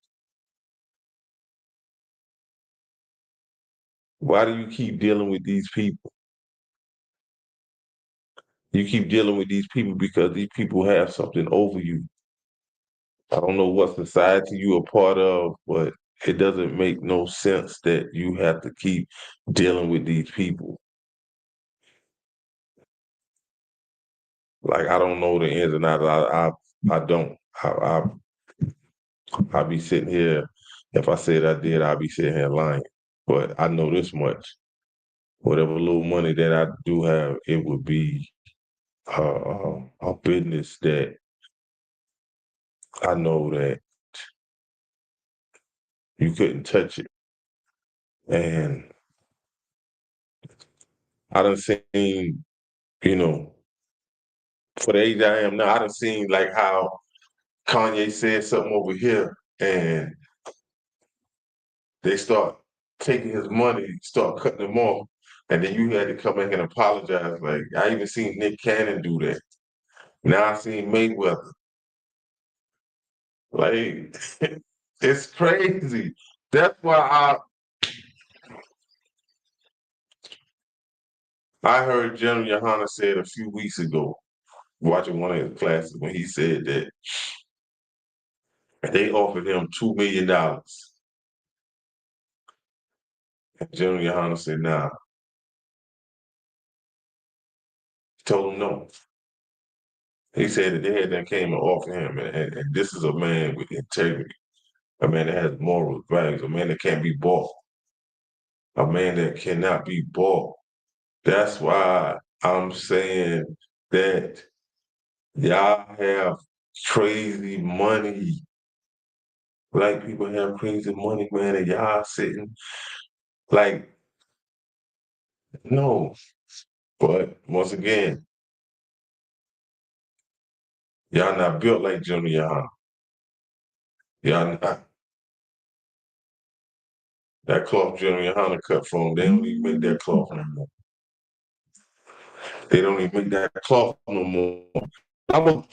Why do you keep dealing with these people? You keep dealing with these people because these people have something over you. I don't know what society you a part of, but it doesn't make no sense that you have to keep dealing with these people. Like I don't know the ins and outs. I don't. I be sitting here. If I said I did, I'd be sitting here lying. But I know this much: whatever little money that I do have, it would be a business that I know that you couldn't touch it. And I done seen, you know, for the age I am now, I done seen like how Kanye said something over here and they start taking his money, start cutting him off, and then you had to come back and apologize. Like I even seen Nick Cannon do that. Now I seen Mayweather. Like it's crazy. That's why I heard General Yohana said a few weeks ago, watching one of his classes, when he said that they offered him $2 million. And General Yohana said, nah. He told him no. He said that they had that came and offered him, and this is a man with integrity, a man that has moral values, a man that can't be bought, a man that cannot be bought. That's why I'm saying that y'all have crazy money. Black people have crazy money, man, and y'all sitting like, no. But once again, y'all not built like Jimmy Yohana. Y'all not. That cloth Jimmy Yohana cut from, they don't even make that cloth no more. They don't even make that cloth no more. I'm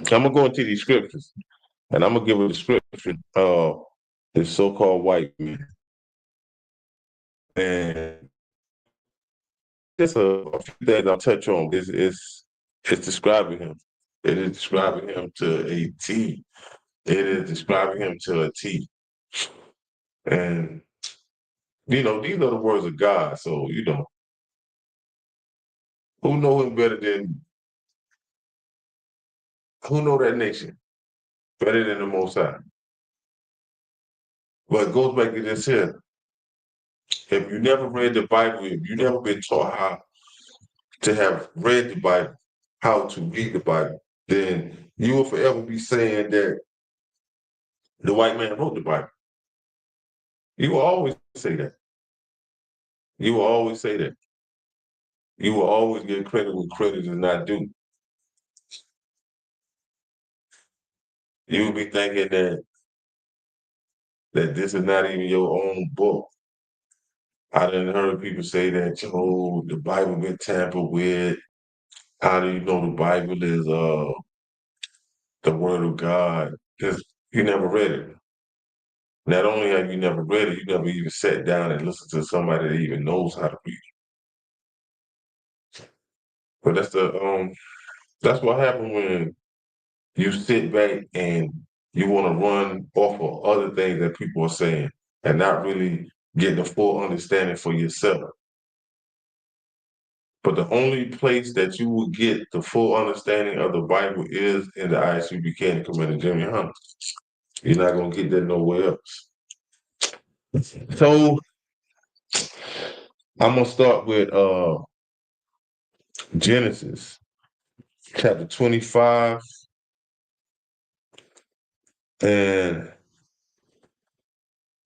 gonna go into these scriptures. And I'm gonna give a description of this so-called white man. And just a few things I'll touch on. It's describing him. It is describing him to a T. It is describing him to a T. And these are the words of God. So who know him better than who know that nation better than the Most High? But it goes back to this here. If you never read the Bible, if you never been taught how to have read the Bible, how to read the Bible, then you will forever be saying that the white man wrote the Bible. You will always say that. You will always say that. You will always give credit when credit is not due. You will be thinking that this is not even your own book. I done heard people say that, the Bible been tampered with. How do you know the Bible is the word of God? Because you never read it. Not only have you never read it, you never even sat down and listened to somebody that even knows how to read it. But that's what happens when you sit back and you want to run off of other things that people are saying and not really get the full understanding for yourself. But the only place that you will get the full understanding of the Bible is in the ISUPK Commander Jimmy Hunter. You're not gonna get that nowhere else. So I'm gonna start with Genesis chapter 25 and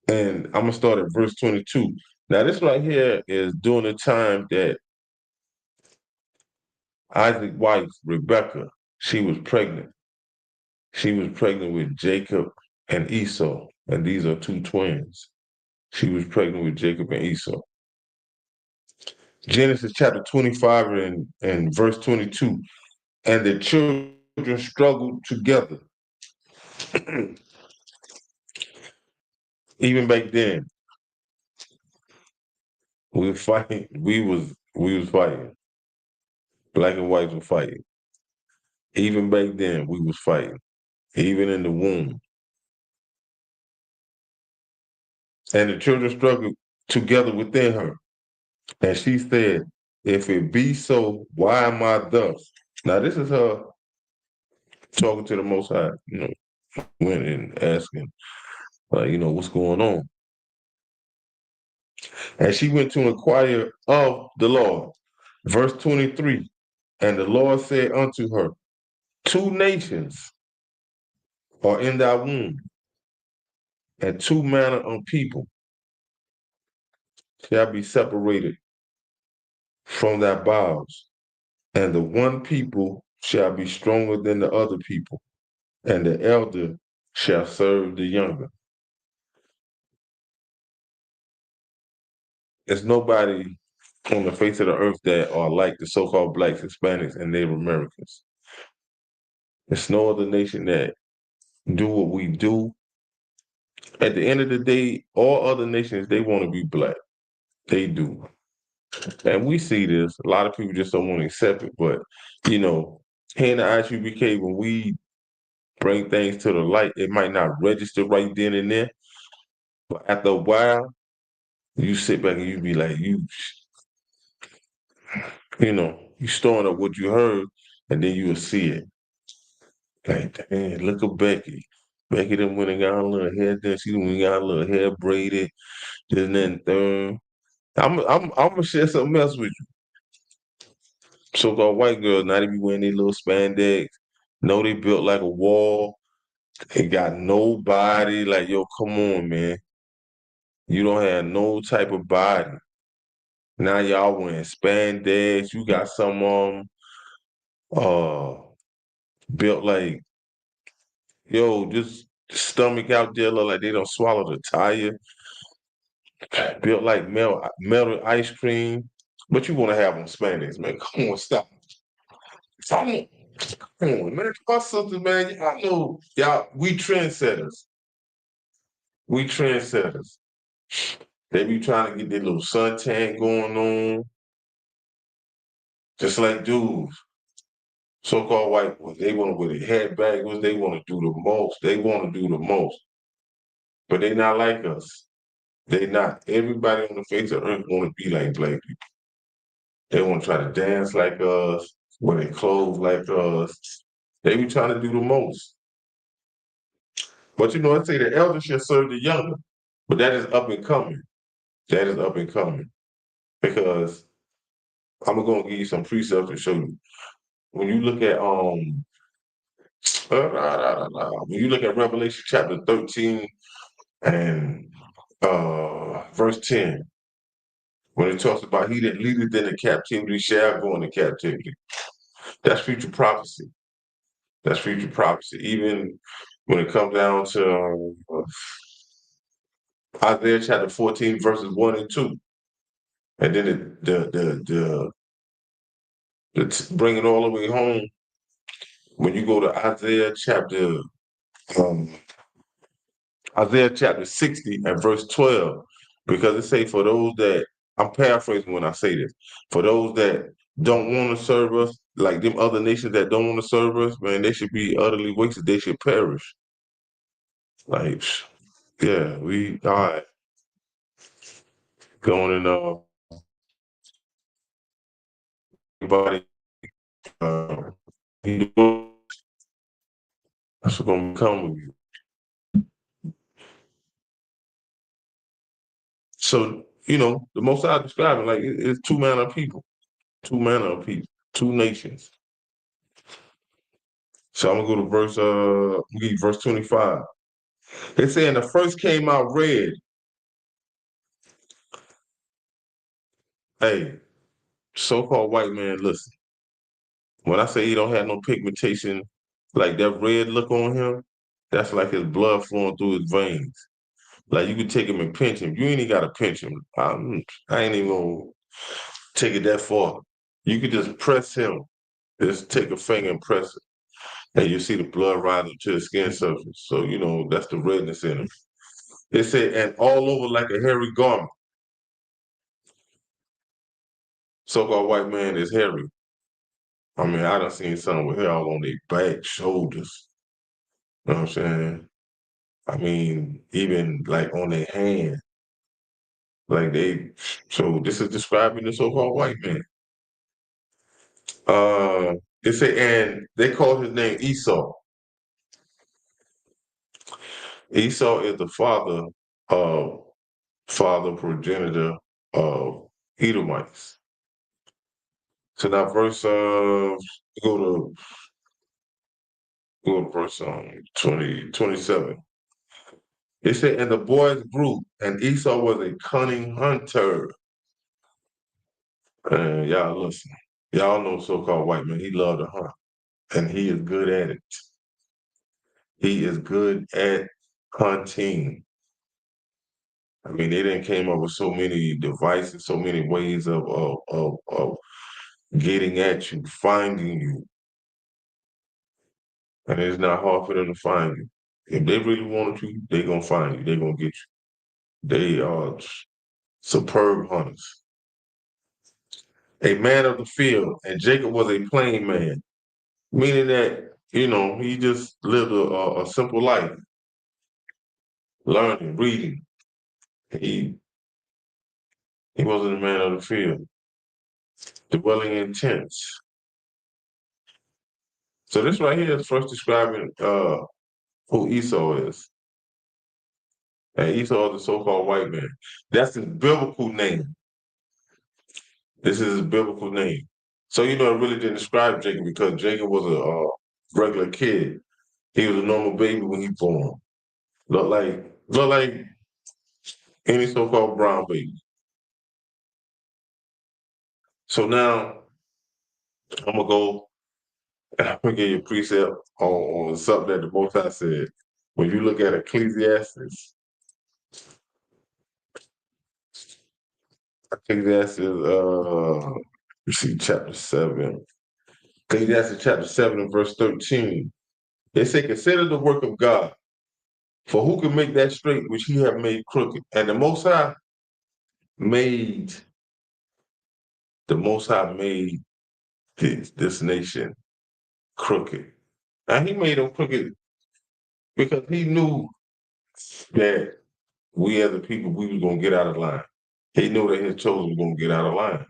I'm gonna start at verse 22. Now this right here is during the time that Isaac's wife, Rebecca, she was pregnant. She was pregnant with Jacob and Esau, and these are two twins. She was pregnant with Jacob and Esau. Genesis chapter 25 and verse 22. And the children struggled together. Even back then, we were fighting. We was fighting. Black and whites were fighting. Even back then, we was fighting. Even in the womb. And the children struggled together within her. And she said, if it be so, why am I thus? Now, this is her talking to the Most High, went and asking, what's going on? And she went to inquire of the Lord. Verse 23, and the Lord said unto her, 2 nations are in thy womb, and 2 manner of people shall be separated from thy bowels, and the one people shall be stronger than the other people, and the elder shall serve the younger. There's nobody on the face of the earth that are like the so-called blacks, Hispanics, and Native Americans. There's no other nation that do what we do. At the end of the day, all other nations, they want to be black. They do. And we see this. A lot of people just don't want to accept it. But, here in the ISUPK, when we bring things to the light, it might not register right then and there. But after a while, you sit back and you be like, you storing up what you heard, and then you will see it. Like, dang, look at Becky. Becky done went and got a little hair done. She done went and got a little hair braided. This and that and third. I'm gonna share something else with you. So-called white girls, not even wearing their little spandex. No, they built like a wall. They got no body. Like, yo, come on, man. You don't have no type of body. Now y'all wearing spandex. You got some built like, yo, just stomach out there look like they don't swallow the tire. Built like metal ice cream. But you want to have them spandex, man. Come on, stop. Stop it. Come on, man. My sisters, man, y'all know, y'all, we trendsetters. We trendsetters. They be trying to get their little suntan going on, just like dudes. So-called white ones, they want to wear their head backwards. They want to do the most. They want to do the most, but they not like us. They not. Everybody on the face of the earth want to be like black people. They want to try to dance like us, wear their clothes like us. They be trying to do the most. But you know, I say the elder should serve the younger, but that is up and coming. That is up and coming because I'm gonna give you some precepts to show you. When you look at when you look at Revelation chapter 13 and verse 10, when it talks about he that leadeth into captivity shall go into captivity. That's future prophecy. That's future prophecy. Even when it comes down to Isaiah chapter 14, verses 1 and 2. And then bring it all the way home when you go to um, Isaiah chapter 60 and verse 12, because it say for those that, I'm paraphrasing when I say this, for those that don't want to serve us, like them other nations that don't want to serve us, man, they should be utterly wasted. They should perish. Like, yeah, we all right. Going in everybody that's what's gonna come with you. So, you know, the most I describe it like it's two manner of people, two nations. So I'm gonna go to verse 25. They saying the first came out red. Hey, so-called white man, listen. When I say he don't have no pigmentation, like that red look on him, that's like his blood flowing through his veins. Like you could take him and pinch him. You ain't even gotta pinch him. I ain't even gonna take it that far. You could just press him. Just take a finger and press it. And you see the blood rising to the skin surface. So, you know, that's the redness in him. It said, and all over like a hairy garment. So-called white man is hairy. I mean, I done seen some with hair all on their back, shoulders. You know what I'm saying? I mean, even like on their hand. Like so this is describing the so-called white man. It said, and they called his name Esau. Esau is the father progenitor of Edomites. So now go to verse 27. It said, and the boys grew, and Esau was a cunning hunter. And y'all listen, y'all know so-called white man, he loved to hunt, and he is good at it. He is good at hunting. I mean, they didn't came up with so many devices, so many ways of getting at you, finding you. And it's not hard for them to find you. If they really wanted you, they're gonna find you. They're gonna get you. They are superb hunters. A man of the field, and Jacob was a plain man, meaning that, you know, he just lived a simple life, learning, reading. He wasn't a man of the field, dwelling in tents. So this right here is first describing who Esau is. And Esau is the so-called white man. That's his biblical name. This is his biblical name. So, you know, it really didn't describe Jacob because Jacob was a regular kid. He was a normal baby when he born. Look like any so-called brown baby. So now I'm gonna go and I'm gonna give you a precept on something that the Most High said. When you look at Ecclesiastes, you see chapter 7. Ecclesiastes chapter 7 and verse 13. They say, consider the work of God, for who can make that straight which he have made crooked? And made, the Most High made this nation crooked. And he made them crooked because he knew that we as a people, we was going to get out of line. He knew that his chosen was going to get out of line.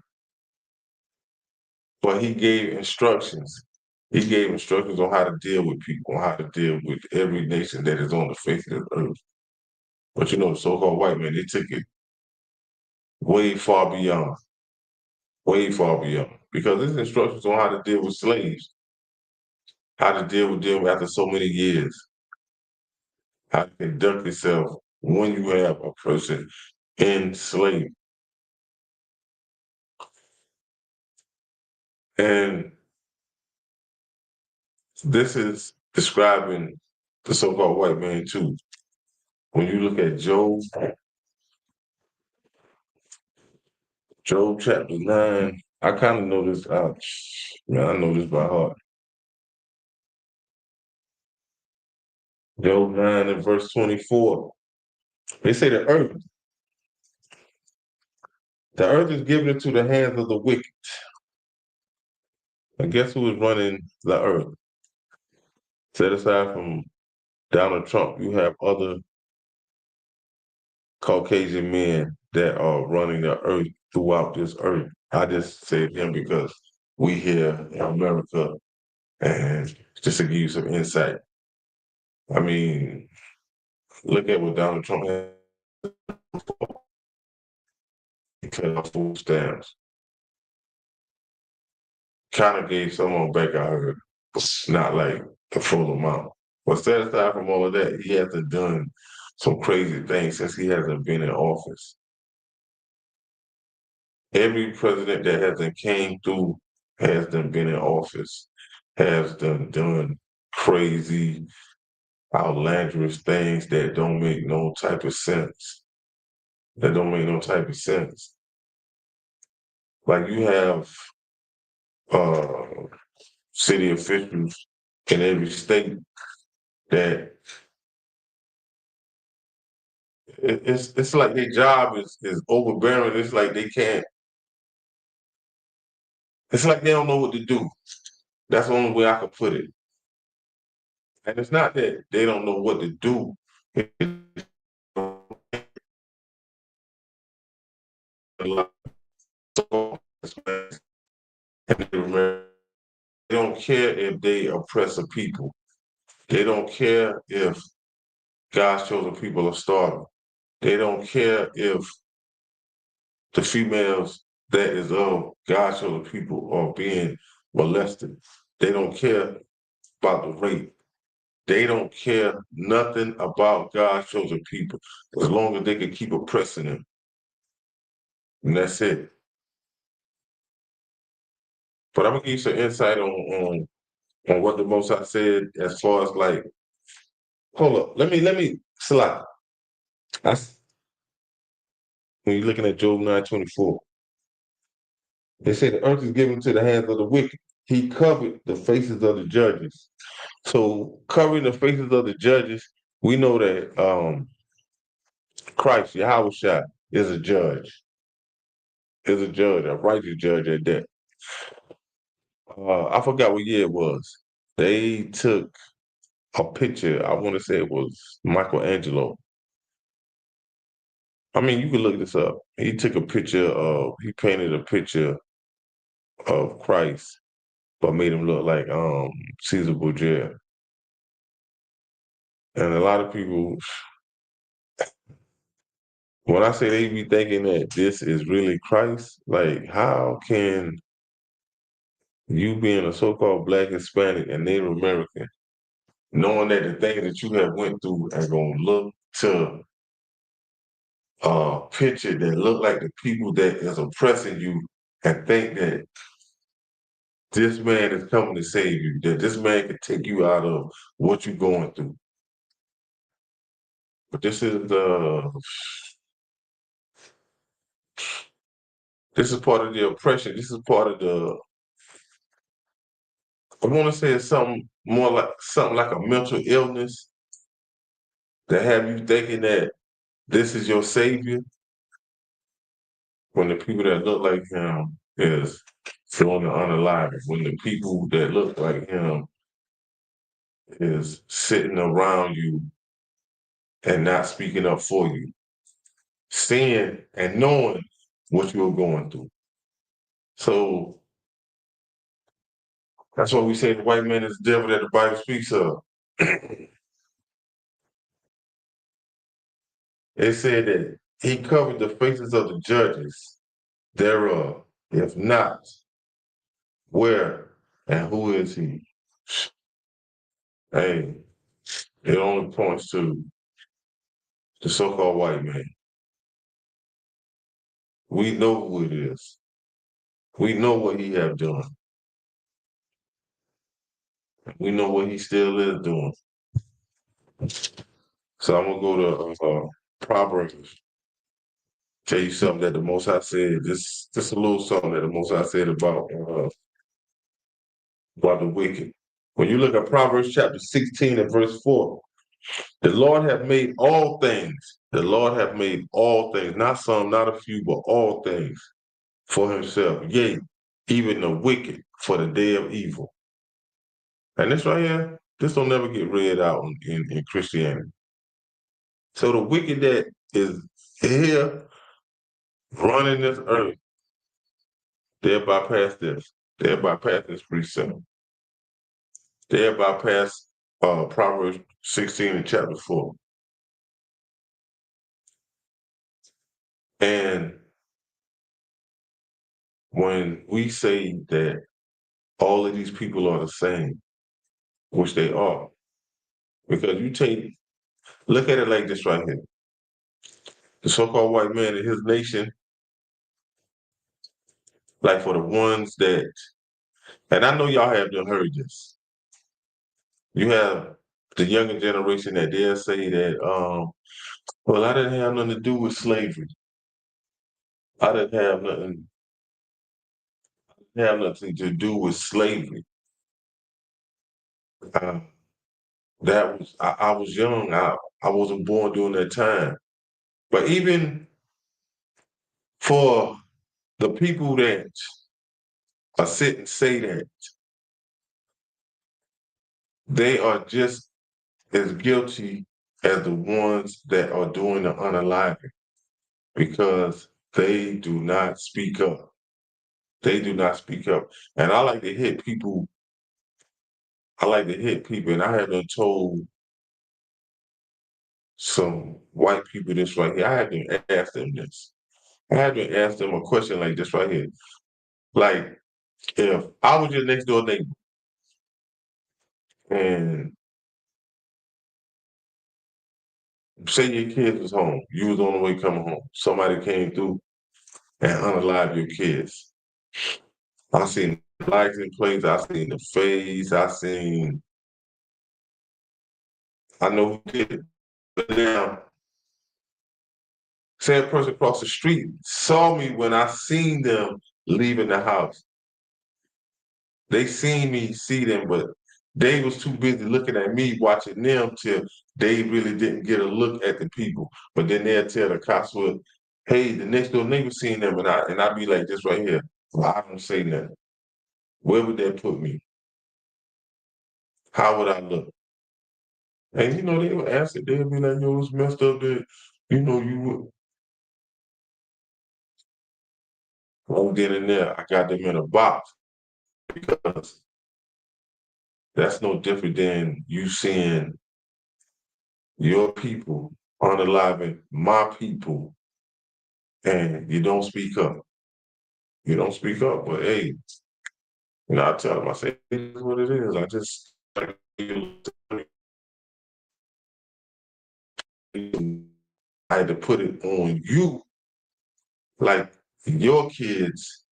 But he gave instructions. He gave instructions on how to deal with people, on how to deal with every nation that is on the face of the earth. But the so-called white man, they took it way far beyond, because there's instructions on how to deal with slaves, how to deal with them after so many years, how to conduct yourself when you have a person enslaved. And this is describing the so-called white man too. When you look at Job chapter 9, I kind of know this, man, I know this by heart. Job 9 and verse 24. They say the earth is given into the hands of the wicked. And guess who is running the earth? Set aside from Donald Trump, you have other Caucasian men that are running the earth throughout this earth. I just said them because we here in America, and just to give you some insight. I mean, look at what Donald Trump had. He cut off food stamps. Kind of gave someone back, I heard, not like the full amount. But set aside from all of that, he hasn't done some crazy things since he hasn't been in office. Every president that hasn't came through has done been in office, has done crazy, outlandish things that don't make no type of sense. That don't make no type of sense. Like you have uh, city officials in every state that it's like their job is overbearing. It's like they can't. It's like they don't know what to do. That's the only way I could put it. And it's not that they don't know what to do. They don't care if they oppress a people. They don't care if God's chosen people are starving. They don't care if the females that is of God's chosen people are being molested. They don't care about the rape. They don't care nothing about God's chosen people as long as they can keep oppressing them. And that's it. But I'm gonna give you some insight on what the Most High said as far as like, hold up, let me slide. When you're looking at Job 9:24, they say the earth is given to the hands of the wicked. He covered the faces of the judges. So covering the faces of the judges, we know that Christ, Yahweh is a judge, a righteous judge at that. I forgot what year it was. They took a picture. I want to say it was Michelangelo. I mean, you can look this up. He painted a picture of Christ, but made him look like Caesar Borgia. And a lot of people, when I say they be thinking that this is really Christ, like how can you being a so-called Black Hispanic and Native American, knowing that the things that you have went through are gonna look to a picture that look like the people that is oppressing you and think that this man is coming to save you, that this man can take you out of what you're going through. But this is part of the oppression. This is part of I want to say it's something like a mental illness that have you thinking that this is your savior when the people that look like him is feeling unalive. When the people that look like him is sitting around you and not speaking up for you, seeing and knowing what you're going through. So that's why we say the white man is the devil that the Bible speaks of. It said that he covered the faces of the judges thereof. If not, where and who is he? Hey, it only points to the so-called white man. We know who it is. We know what he have done. We know what he still is doing. So I'm gonna go to Proverbs. Tell you something that the Most High said. Just a little something that the Most High said about the wicked. When you look at Proverbs chapter 16 and verse 4, the Lord hath made all things. The Lord hath made all things, not some, not a few, but all things for himself. Yea, even the wicked for the day of evil. And this right here, this don't never get read out in Christianity. So the wicked that is here running this earth, they'll bypass this. They'll bypass this precept. They'll bypass Proverbs 16 and chapter 4. And when we say that all of these people are the same, which they are, because look at it like this right here. The so-called white man in his nation, like for the ones that, and I know y'all have done heard this. You have the younger generation that they'll say that, well, I didn't have nothing to do with slavery. I didn't have nothing to do with slavery. Uh, I was young. I wasn't born during that time. But even for the people that are sit and say that, they are just as guilty as the ones that are doing the unaliving because they do not speak up. They do not speak up. And I like to hit people. And I have been told some white people this right here. I had to ask them this. I had to ask them a question like this right here. Like, if I was your next door neighbor and say your kids was home, you was on the way coming home, somebody came through and unalived your kids. I seen the license plates, I seen the face, I know who did it. But now, say a person across the street saw me when I seen them leaving the house. They seen me see them, but they was too busy looking at me, watching them till they really didn't get a look at the people. But then they'll tell the cops, well, hey, the next door neighbor seen them, and I be like this right here. Well, I don't say nothing. Where would that put me? How would I look? And they would ask it, they'd be like, yo, it's messed up that, you won't get in there. I got them in a box because that's no different than you seeing your people unaliving my people and you don't speak up. You don't speak up, but hey, I tell them, I say, it is what it is. I had to put it on you, like your kids,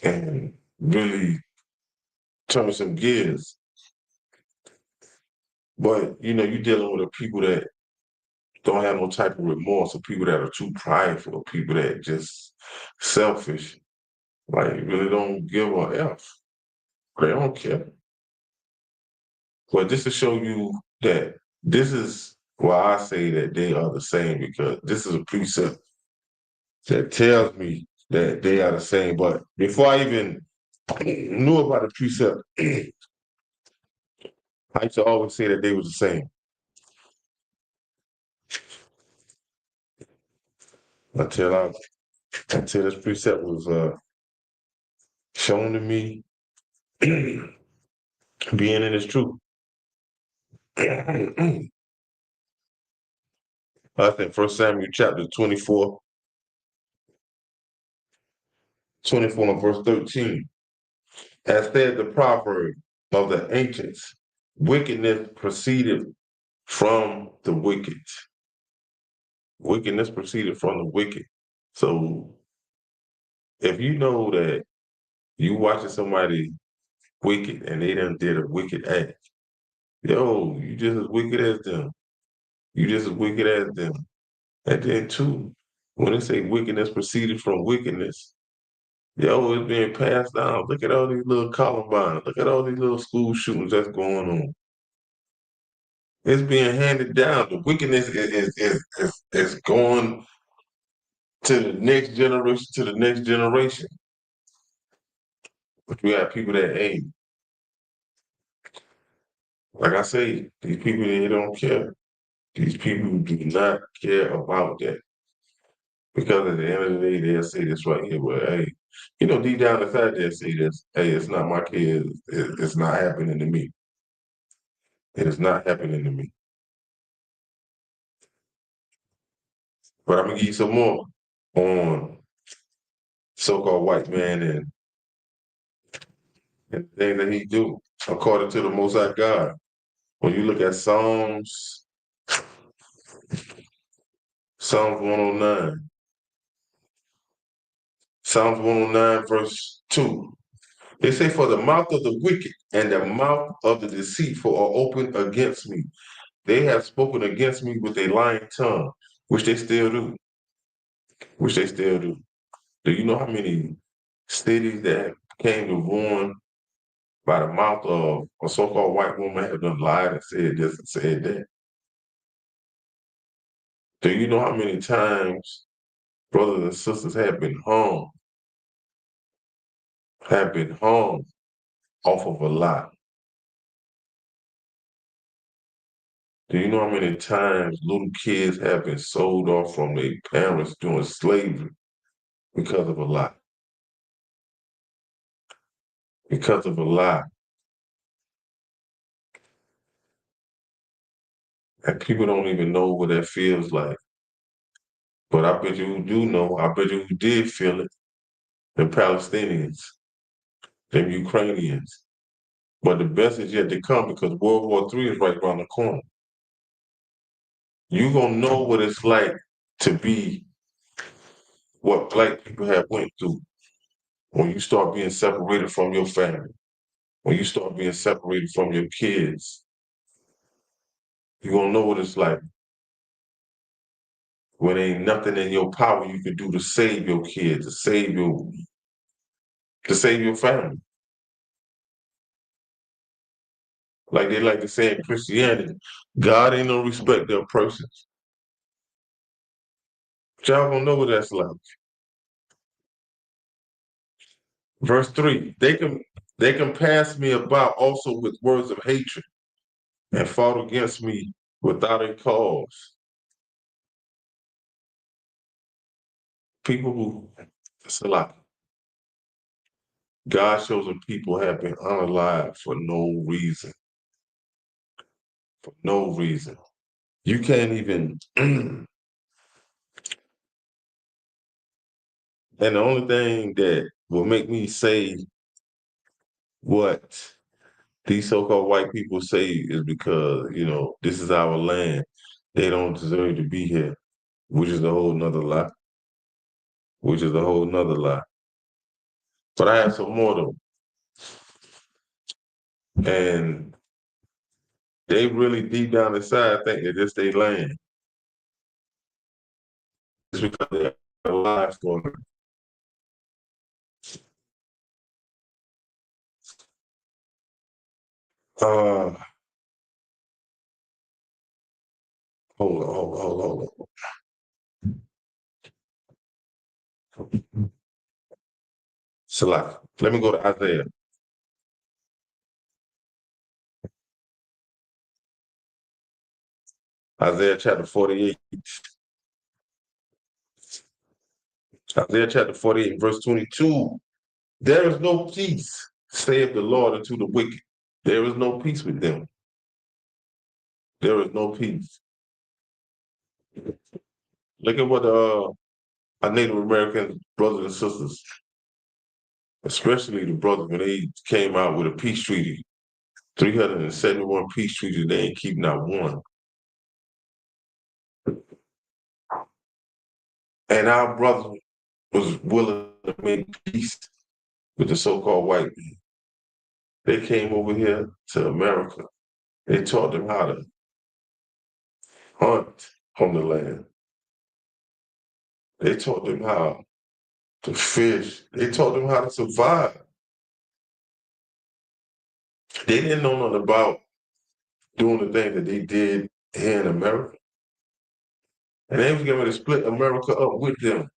and really turn some gears. But, you're dealing with people that don't have no type of remorse, or people that are too prideful, or people that just selfish, like really don't give a F. They don't care. But just to show you that this is why I say that they are the same, because this is a precept that tells me that they are the same. But before I even knew about the precept, I used to always say that they were the same. Until I until this precept was shown to me being in its truth. I think First Samuel chapter 24, 24 and verse 13. As said the proverb of the ancients, wickedness proceeded from the wicked. Wickedness proceeded from the wicked. So if you know that you watching somebody wicked and they done did a wicked act, yo, you just as wicked as them. You just as wicked as them. And then too, when they say wickedness proceeded from wickedness, yo, it's being passed down. Look at all these little Columbine. Look at all these little school shootings that's going on. It's being handed down. The wickedness is going to the next generation, to the next generation. But you have people that ain't. Like I say, these people, they don't care. These people do not care about that. Because at the end of the day, they'll say this right here, but hey, deep down inside they'll say this, hey, it's not my kid, it's not happening to me. It is not happening to me. But I'm gonna give you some more on so-called white man and things that he do according to the Most High God. When you look at Psalms 109, Psalms 109 verse 2, they say, for the mouth of the wicked and the mouth of the deceitful are open against me. They have spoken against me with a lying tongue, which they still do. Which they still do. Do you know how many cities that came to ruin by the mouth of a so-called white woman have done lied and said this and said that? Do you know how many times brothers and sisters have been hung off of a lie? Do you know how many times little kids have been sold off from their parents during slavery because of a lie? Because of a lie. And people don't even know what that feels like. But I bet you who do know, I bet you who did feel it, the Palestinians, them Ukrainians. But the best is yet to come because World War III is right around the corner. You're gonna know what it's like to be what black people have went through when you start being separated from your family, when you start being separated from your kids. You're gonna know what it's like when ain't nothing in your power you can do to save your kids, to save your family. Like they like to say in Christianity, God ain't no respecter of persons. But y'all gonna know what that's like. Verse 3, they can pass me about also with words of hatred and fought against me without a cause. People who, it's a lot. God shows them people have been unalive for no reason. For no reason. You can't even, and the only thing that will make me say what these so-called white people say is because, this is our land. They don't deserve to be here, which is a whole nother lie. Which is a whole nother lie. But I have some more though. And they really deep down inside think that this their land. It's because they have lives going on. Uh, hold on. Select. Let me go to Isaiah. Isaiah chapter 48. Isaiah chapter 48, verse 22. There is no peace, saith the Lord, unto the wicked. There is no peace with them. There is no peace. Look at what our Native American brothers and sisters, especially the brothers, when they came out with a peace treaty, 371 peace treaties, they ain't keep not one. And our brother was willing to make peace with the so-called white man. They came over here to America. They taught them how to hunt on the land. They taught them how to fish. They taught them how to survive. They didn't know nothing about doing the thing that they did here in America. And they was going to split America up with them.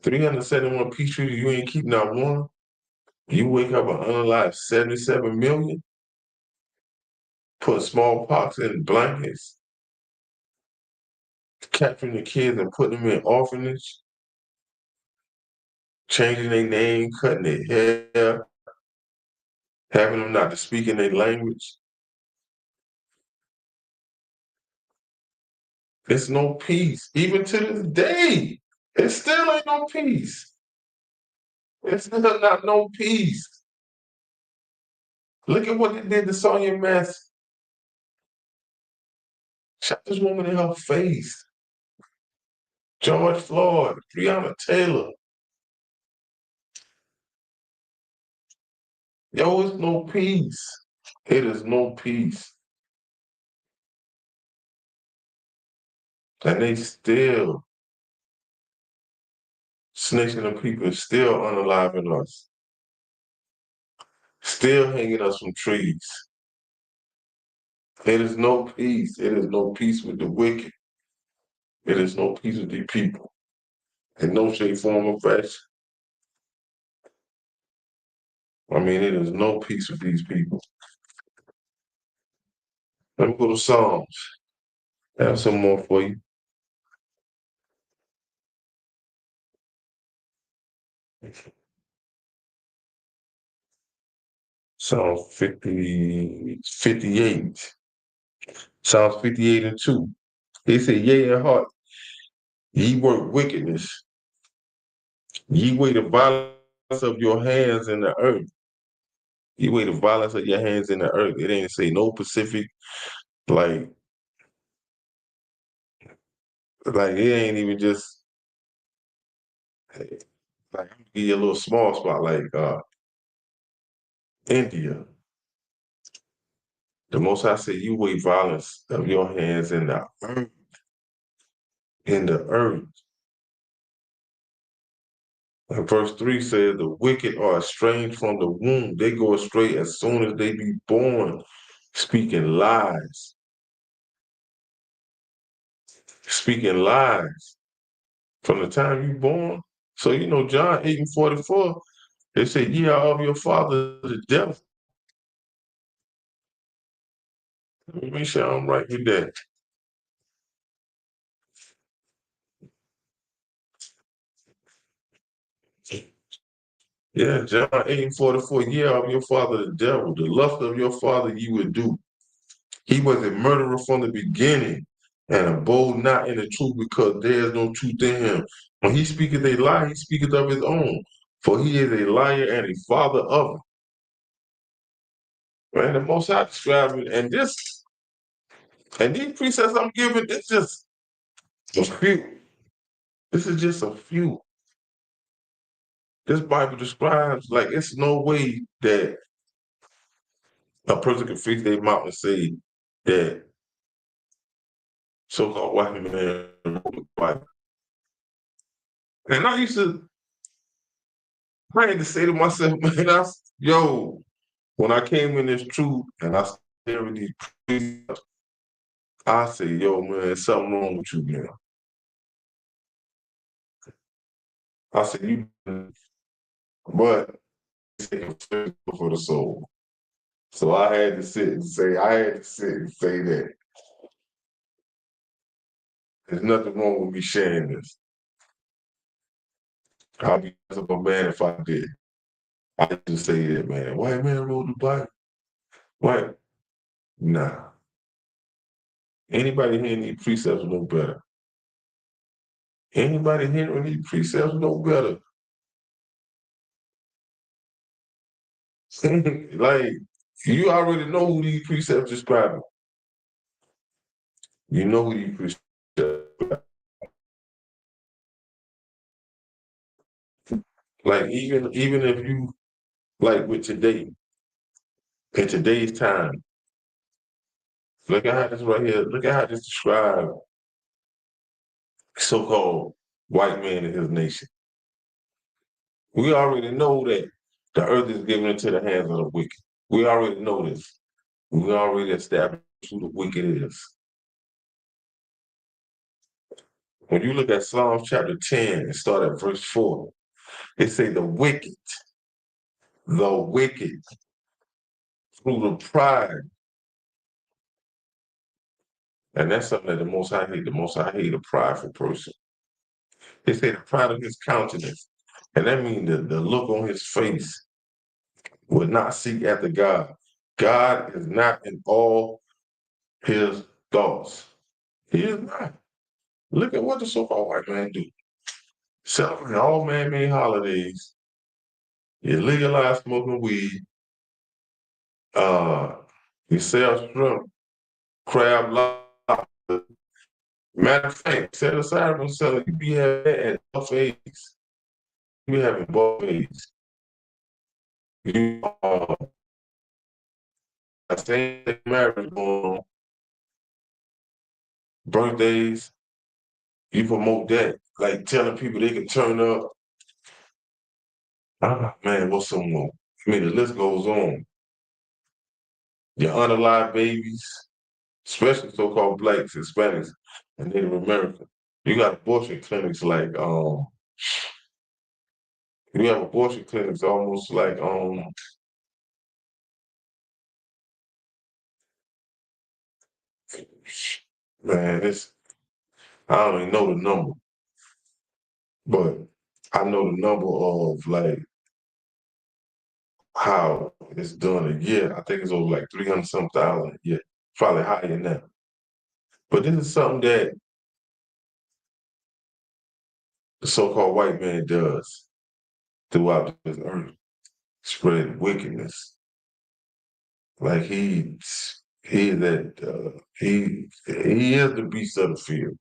371 peace treaties, you ain't keep not one. You wake up and unalive 77 million, put smallpox in blankets, capturing the kids and putting them in orphanage, changing their name, cutting their hair, having them not to speak in their language. There's no peace. Even to this day, it still ain't no peace. It's still not no peace. Look at what they did to Sonia Mass. Shot this woman in her face. George Floyd, Breonna Taylor. Yo, it's no peace. It is no peace. And they still, snitching on people, still unaliving us. Still hanging us from trees. It is no peace. It is no peace with the wicked. It is no peace with the people. In no shape, form, or fashion. I mean, it is no peace with these people. Let me go to Psalms. I have some more for you. Psalms 58. Psalms 58 and 2. They say, yea, in heart, ye work wickedness. Ye weigh the violence of your hands in the earth. Ye weigh the violence of your hands in the earth. It ain't say no Pacific, like it ain't even just like I'm gonna give you a little small spot like India. The Most High said, you weigh violence of your hands in the earth. In the earth. And verse 3 says, the wicked are estranged from the womb. They go astray as soon as they be born, speaking lies. Speaking lies. From the time you born. So, John 8 and 44, they say, ye are of your father, the devil. Let me make sure I'm right with that. Yeah, John 8 and 44, ye are of your father, the devil. The lust of your father ye would do. He was a murderer from the beginning and abode not in the truth because there is no truth in him. When he speaketh a lie, he speaketh of his own, for he is a liar and a father of it. Man, the Most High described it, and these precepts I'm giving, it's just a few. This is just a few. This Bible describes, like, it's no way that a person can fix their mouth and say that so-called white man wrote the Bible. And I had to say to myself, man, When I came in this truth and I started with these precepts, I say, yo, man, there's something wrong with you, man. I said, you, but it's physical for the soul. So I had to sit and say that there's nothing wrong with me sharing this. I'd be a man if I did. I just say that, man. White man wrote the Bible. What? Nah. Anybody hearing these precepts know better. Anybody hearing these precepts know better. Like, you already know who these precepts describing. You know who these precepts describing. Like, even if you, like with today, in today's time, look at how this right here, look at how this describes so-called white man and his nation. We already know that the earth is given into the hands of the wicked. We already know this. We already established who the wicked is. When you look at Psalms chapter 10 and start at verse 4, it say the wicked, through the pride. And that's something that the Most High hate. The Most High hate a prideful person. They say the pride of his countenance. And that means the look on his face would not seek after God. God is not in all his thoughts. He is not. Look at what the so-called white man do. Celebrate all man-made holidays. You legalize smoking weed. You sell shrimp, crab, lobster. Matter of fact, set aside from selling, you be having that at buffets. You be having buffets. You same marriage going on. Birthdays, you promote that, like telling people they can turn up. Man, what's some more? I mean, the list goes on. Your unalive babies, especially so-called blacks, Hispanics, and Native Americans. You got abortion clinics like you have abortion clinics almost like man, it's I don't even know the number, but I know the number of like how it's done a year. I think it's over like 300 some thousand a year, probably higher than that. But this is something that the so-called white man does throughout this earth, spread wickedness. Like he is the beast of the field.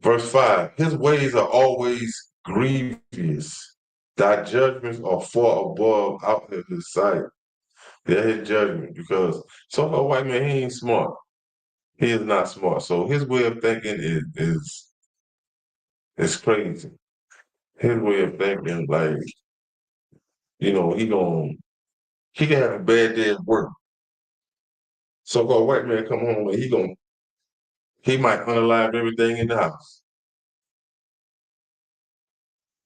Verse 5, his ways are always grievous. Thy judgments are far above out of his sight. They're his judgment because so-called white man, he ain't smart. He is not smart. So his way of thinking is crazy. His way of thinking, like, he can have a bad day at work. So-called white man come home and he might unalive everything in the house.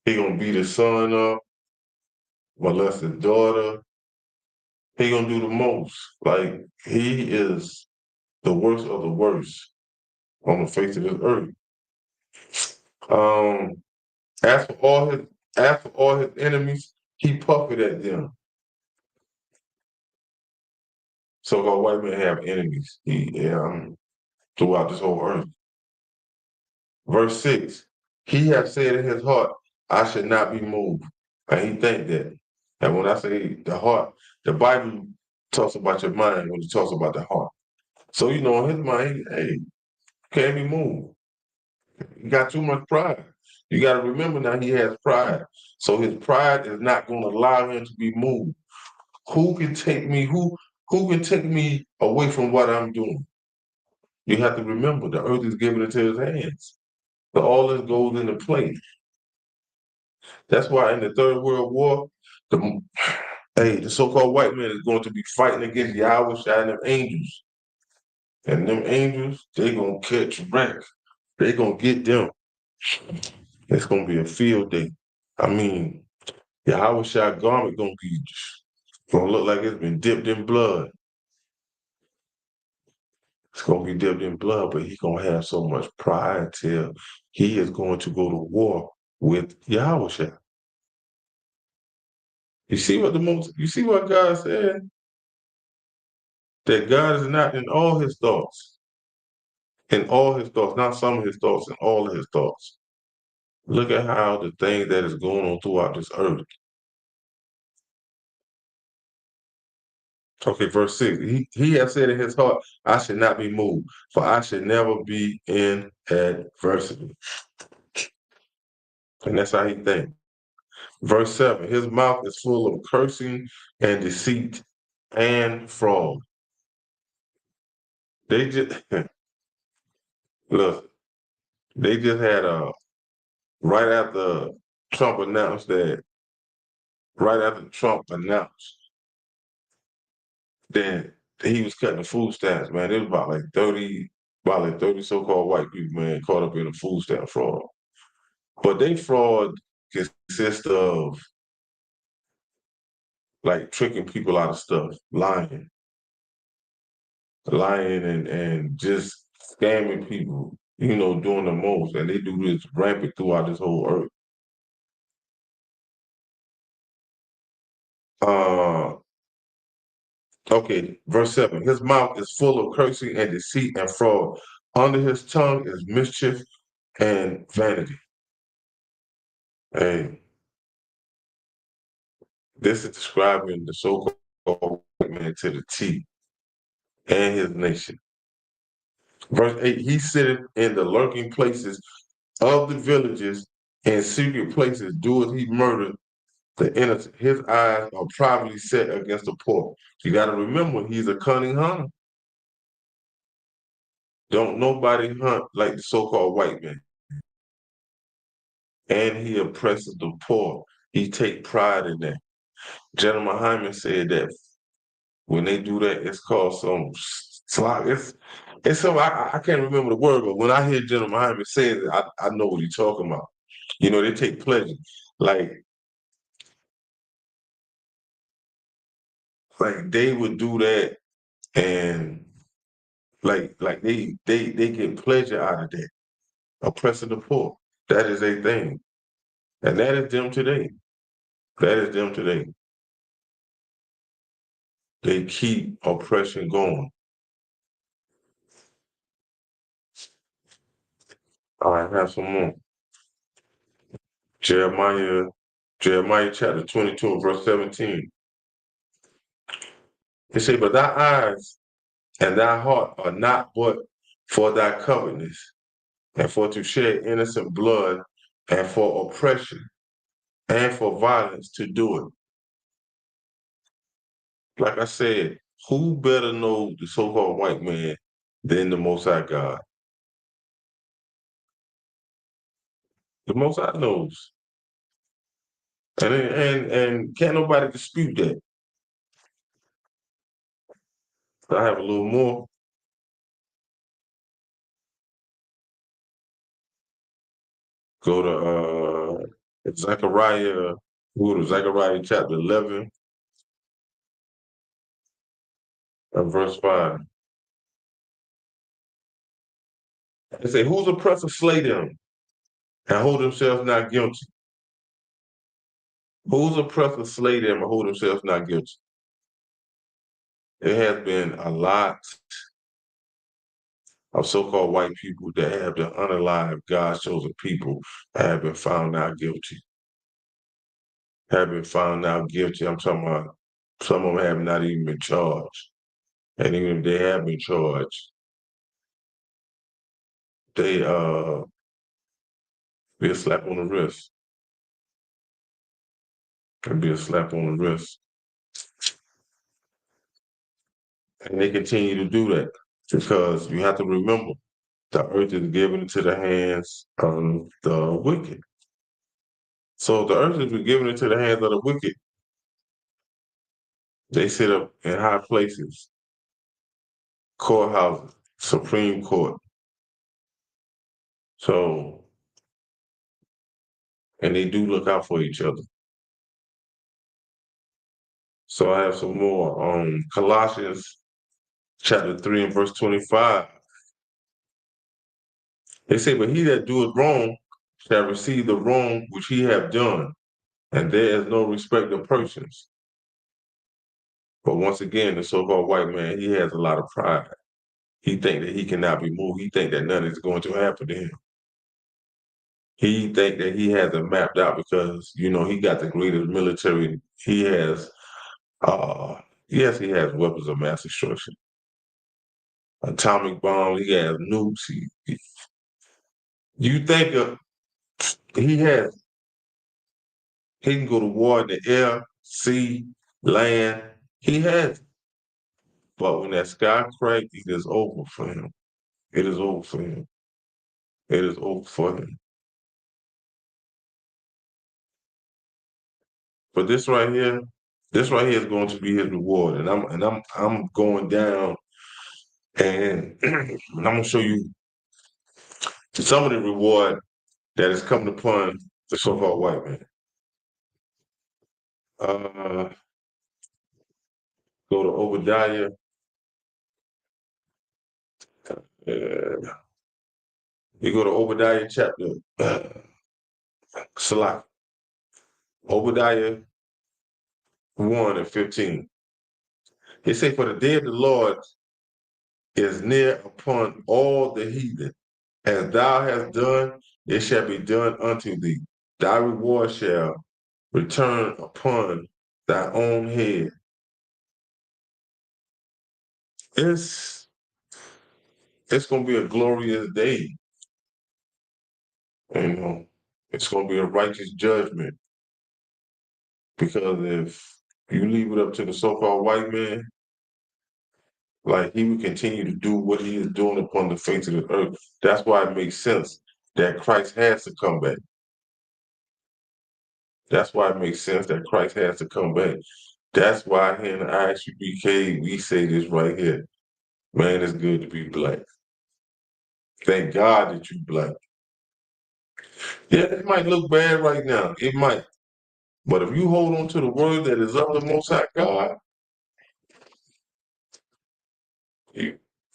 He gonna beat his son up, molest his daughter. He gonna do the most. Like he is the worst of the worst on the face of this earth. Um, as for all his enemies, he puffed at them. So-called white men have enemies. Throughout this whole earth. Verse 6, he has said in his heart, I should not be moved. And he think that. And when I say the heart, the Bible talks about your mind when it talks about the heart. So, in his mind, hey, can't be moved. He got too much pride. You got to remember now he has pride. So his pride is not going to allow him to be moved. Who can take me away from what I'm doing? You have to remember the earth is given into his hands. So all this goes into play. That's why in the Third World War, Hey, the so-called white man is going to be fighting against Yahweh Shai and them angels. And them angels, they gonna catch wreck. They gonna get them. It's gonna be a field day. I mean, Yahweh Shai garment gonna look like it's been dipped in blood. It's gonna be dipped in blood, but he gonna have so much pride till he is going to go to war with Yahweh Shai. You see what God said? That God is not in all his thoughts. In all his thoughts, not some of his thoughts, in all of his thoughts. Look at how the things that is going on throughout this earth. Okay, verse 6. He has said in his heart, I should not be moved, for I should never be in adversity. And that's how he thinks. Verse 7. His mouth is full of cursing and deceit and fraud. They just look, they just had right after Trump announced that, right after Trump announced that he was cutting the food stamps, man. It was about like 30 so-called white people, man, caught up in the food stamp fraud. But they fraud consists of like tricking people out of stuff, lying and just scamming people, doing the most. And they do this rampant throughout this whole earth. Uh okay, verse 7. His mouth is full of cursing and deceit and fraud. Under his tongue is mischief and vanity. Hey, this is describing the so-called white man to the T and his nation. Verse 8, he sitteth in the lurking places of the villages and secret places doeth he murder the innocent. His eyes are privately set against the poor. You got to remember, he's a cunning hunter. Don't nobody hunt like the so-called white man. And he oppresses the poor. He take pride in that. General Hyman said that when they do that, it's called some slog. It's some I can't remember the word, but when I hear General Hyman say it, I know what he's talking about. They take pleasure. Like they would do that and like they get pleasure out of that. Oppressing the poor. That is a thing. And that is them today. That is them today. They keep oppression going. All right, I have some more. Jeremiah chapter 22 and verse 17. It say, but thy eyes and thy heart are not but for thy covetousness, and for to shed innocent blood, and for oppression, and for violence to do it. Like I said, who better know the so-called white man than the Most High God? The Most High knows. And can't nobody dispute that. I have a little more. Go to Zechariah, Zechariah chapter 11 and verse 5. It say, whose oppressor slay them and hold themselves not guilty? Whose oppressor slay them and hold themselves not guilty? There has been a lot of so-called white people that have been unalive God's chosen people have been found out guilty. Have been found out guilty. I'm talking about some of them have not even been charged. And even if they have been charged, they be a slap on the wrist. Can be a slap on the wrist. And they continue to do that because you have to remember the earth is given into the hands of the wicked. So the earth has been given into the hands of the wicked. They sit up in high places, courthouses, Supreme Court. So, and they do look out for each other. So I have some more. Colossians chapter 3 and verse 25. They say, but he that doeth wrong shall receive the wrong which he have done, and there is no respect of persons. But once again, the so-called white man, he has a lot of pride. He think that he cannot be moved. He think that nothing is going to happen to him. He think that he has it mapped out because, he got the greatest military. He has, yes, he has weapons of mass destruction. Atomic bombs, he has nukes. You think he can go to war in the air, sea, land. He has it. But when that sky cracked, it is over for him. It is over for him. It is over for him. But this right here is going to be his reward. And I'm going down and I'm gonna show you some of the reward that is coming upon the so-called white man. Go to Obadiah. You go to Obadiah chapter Salak. Obadiah 1 and 15. It say, for the day of the Lord is near upon all the heathen. As thou hast done, it shall be done unto thee. Thy reward shall return upon thy own head. It's gonna be a glorious day. It's gonna be a righteous judgment. Because if you leave it up to the so-called white man, like he would continue to do what he is doing upon the face of the earth. That's why it makes sense that Christ has to come back. That's why it makes sense that Christ has to come back. That's why here in the ISUPK, we say this right here. Man, it's good to be black. Thank God that you black. Yeah, it might look bad right now. It might. But if you hold on to the word that is of the Most High God,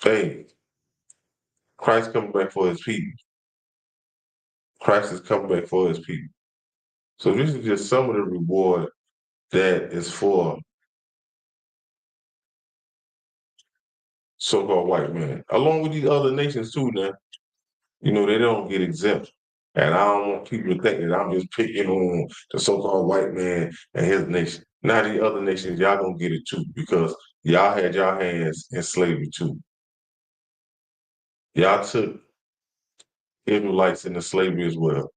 hey, Christ coming back for his people. Christ is coming back for his people. So this is just some of the reward that is for so-called white men, along with these other nations too now. They don't get exempt. And I don't want people to think that I'm just picking on the so-called white man and his nation. Now the other nations, y'all gonna get it too, because y'all had y'all hands in slavery too. Y'all took Israelites into slavery as well.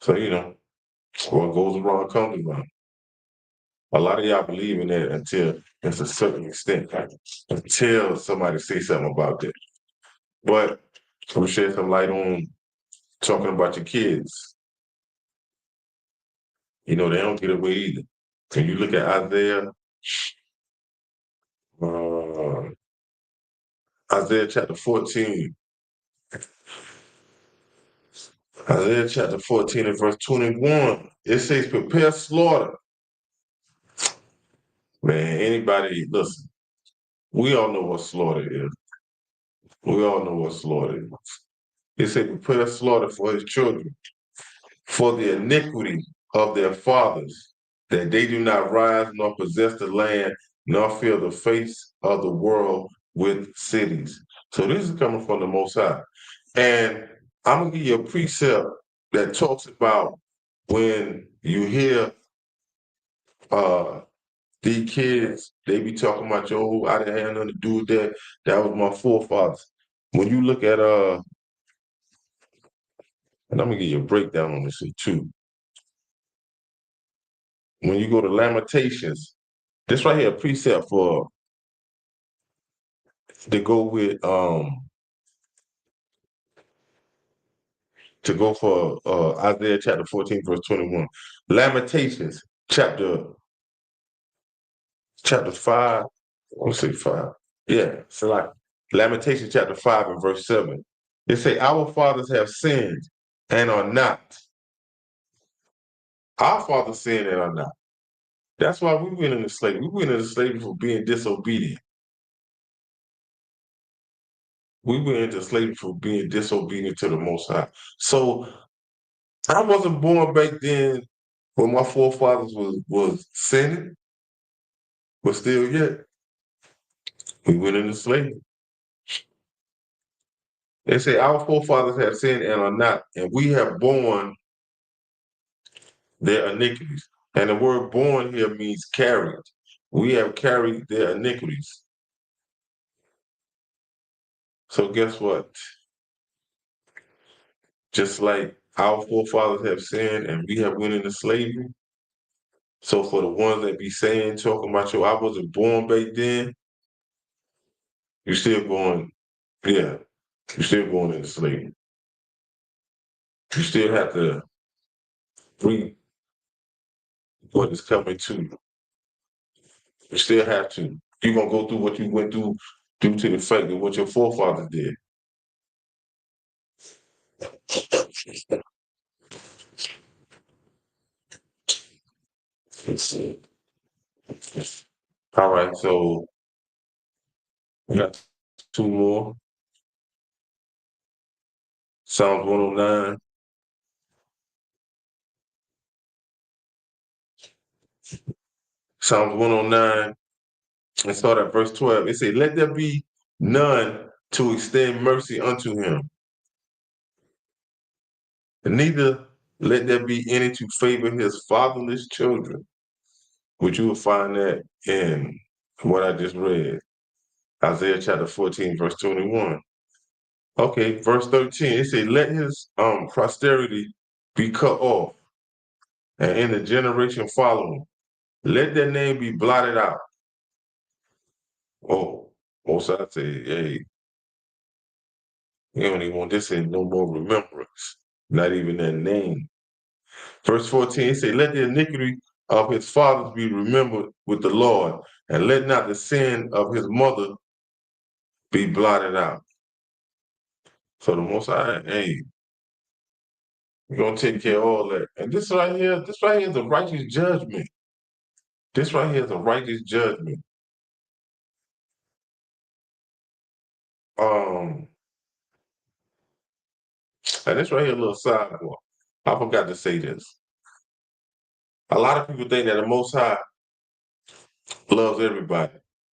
So, what goes around comes around. A lot of y'all believe in that until there's a certain extent, until somebody says something about that. But we'll shed some light on talking about your kids. They don't get away either. When you look at Isaiah chapter 14, Isaiah chapter 14 and verse 21, it says, prepare slaughter. Man, anybody, listen, we all know what slaughter is. We all know what slaughter is. It says, prepare slaughter for his children, for the iniquity of their fathers, that they do not rise nor possess the land, nor fill the face of the world with cities. So this is coming from the Most High. And I'm going to give you a precept that talks about when you hear these kids, they be talking about, yo, I didn't have nothing to do with that. That was my forefathers. When you look at, and I'm going to give you a breakdown on this too. When you go to Lamentations, this right here, a precept for to go with Isaiah chapter 14, verse 21. Lamentations chapter chapter 5. Let's say 5. Yeah, so like Lamentation chapter 5 and verse 7. It say, our fathers have sinned and are not. Our fathers sinned and are not. That's why we went into slavery. We went into slavery for being disobedient. We went into slavery for being disobedient to the Most High. So I wasn't born back then when my forefathers was sinning, but still yet we went into slavery. They say our forefathers have sinned and are not, and we have borne their iniquities. And the word born here means carried. We have carried their iniquities. So guess what? Just like our forefathers have sinned and we have went into slavery. So for the ones that be saying, talking about, yo, I wasn't born back then, you're still going, yeah, you're still going into slavery. You still have to reap what is coming to you. You still have to. You're gonna go through what you went through due to the fact of what your forefathers did. Let's see. All right, so we got two more. Psalms 109. Psalms 109, and start at verse 12. It says, let there be none to extend mercy unto him, and neither let there be any to favor his fatherless children. Which you will find that in what I just read. Isaiah chapter 14, verse 21. Okay, verse 13, it says, let his posterity be cut off, and in the generation following, let their name be blotted out. Oh, most I say, hey, you don't even want this in no more remembrance, not even their name. Verse 14, it says, let the iniquity of his fathers be remembered with the Lord, and let not the sin of his mother be blotted out. So the Most High, hey, we're gonna take care of all that. And this right here is a righteous judgment. This right here is a righteous judgment. Um, and this right here, a little sidebar. I forgot to say this. A lot of people think that the Most High loves everybody.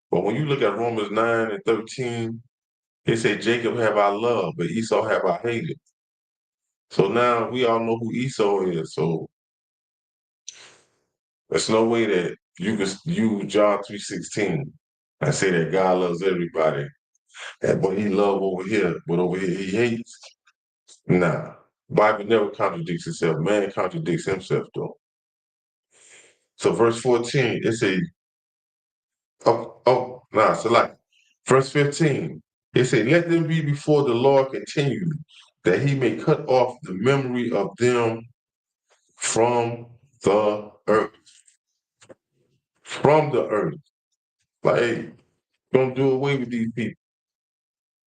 But when you look at Romans 9 and 13, it said, Jacob have I loved, but Esau have I hated. So now we all know who Esau is. So there's no way that you can use John 3:16 and say that God loves everybody. And what he love over here, but over here he hates. Nah. Bible never contradicts itself. Man contradicts himself though. So verse 14, it says, so like verse 15, it says, let them be before the Lord continually, that he may cut off the memory of them from the earth. From the earth. Like, hey, don't do away with these people.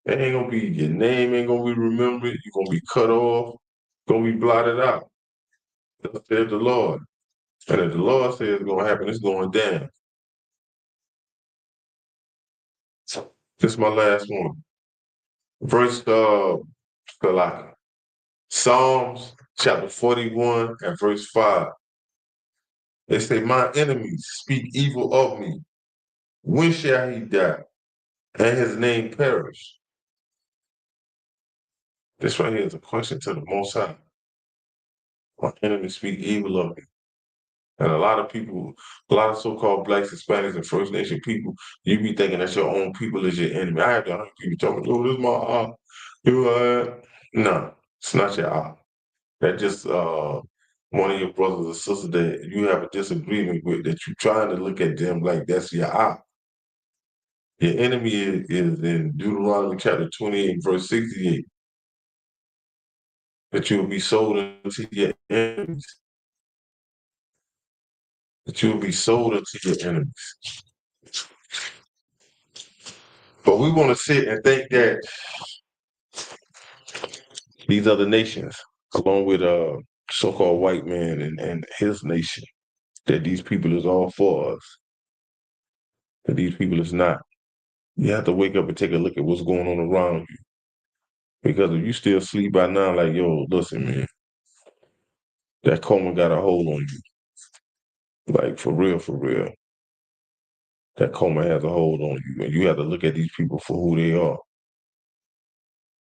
It ain't gonna be, your name ain't gonna be remembered, you're gonna be cut off, gonna be blotted out. Thus said the Lord. And if the Lord says it's gonna happen, it's going down. This is my last one. Verse like Psalms chapter 41 and verse 5. They say, my enemies speak evil of me. When shall he die? And his name perish. This right here is a question to the Most High. My enemies speak evil of me. And a lot of people, a lot of so-called Blacks, Hispanics, and First Nation people, you be thinking that your own people is your enemy. I have to hear people talking, oh, this is my no, it's not your That's just one of your brothers or sisters that you have a disagreement with, that you're trying to look at them like that's your Your enemy is in Deuteronomy chapter 28, verse 68, that you will be sold unto your enemies. That you will be sold unto your enemies. But we want to sit and think that these other nations, along with so-called white man and his nation, that these people is all for us, that these people is not. You have to wake up and take a look at what's going on around you. Because if you still sleep by now, like, yo, listen, man, that coma got a hold on you. Like, for real, for real. That coma has a hold on you. And you have to look at these people for who they are.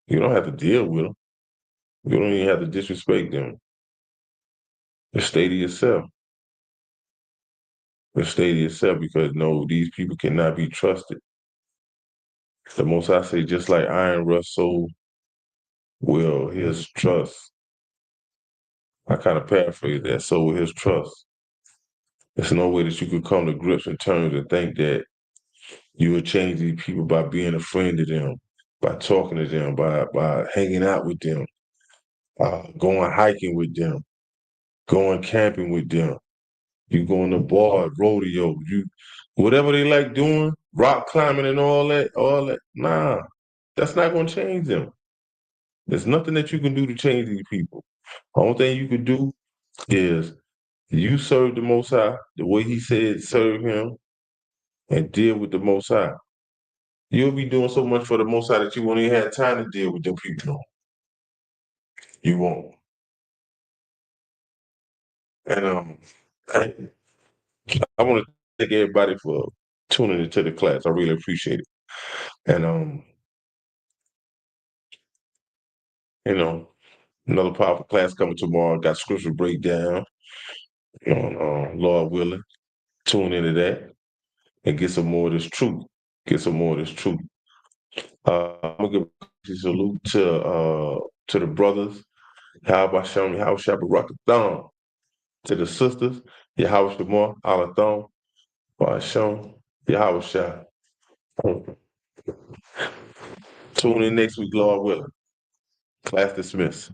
You don't have to deal with them. You don't even have to disrespect them. Just stay to yourself. Just stay to yourself because, no, these people cannot be trusted. The most I say, just like iron rust, so will his trust. I kind of paraphrase that. So will his trust. There's no way that you could come to grips and terms and think that you would change these people by being a friend to them, by talking to them, by hanging out with them, going hiking with them, going camping with them. You going to bar, rodeo, you whatever they like doing, rock climbing and all that. Nah, that's not gonna change them. There's nothing that you can do to change these people. Only thing you can do is you serve the Most High the way He said serve Him and deal with the Most High. You'll be doing so much for the Most High that you won't even have time to deal with them people. You won't. And I want to thank everybody for tuning into the class. I really appreciate it. And another powerful class coming tomorrow. Got scripture breakdown. Lord willing, tune into that and get some more of this truth. Get some more of this truth. I'm gonna give a salute to the brothers. How about Shem? How Shabbat Rakathon? To the sisters, Yahweh Shemar, Alathon, Basham, Yahweh Shah. Tune in next week, Lord willing. Class dismissed.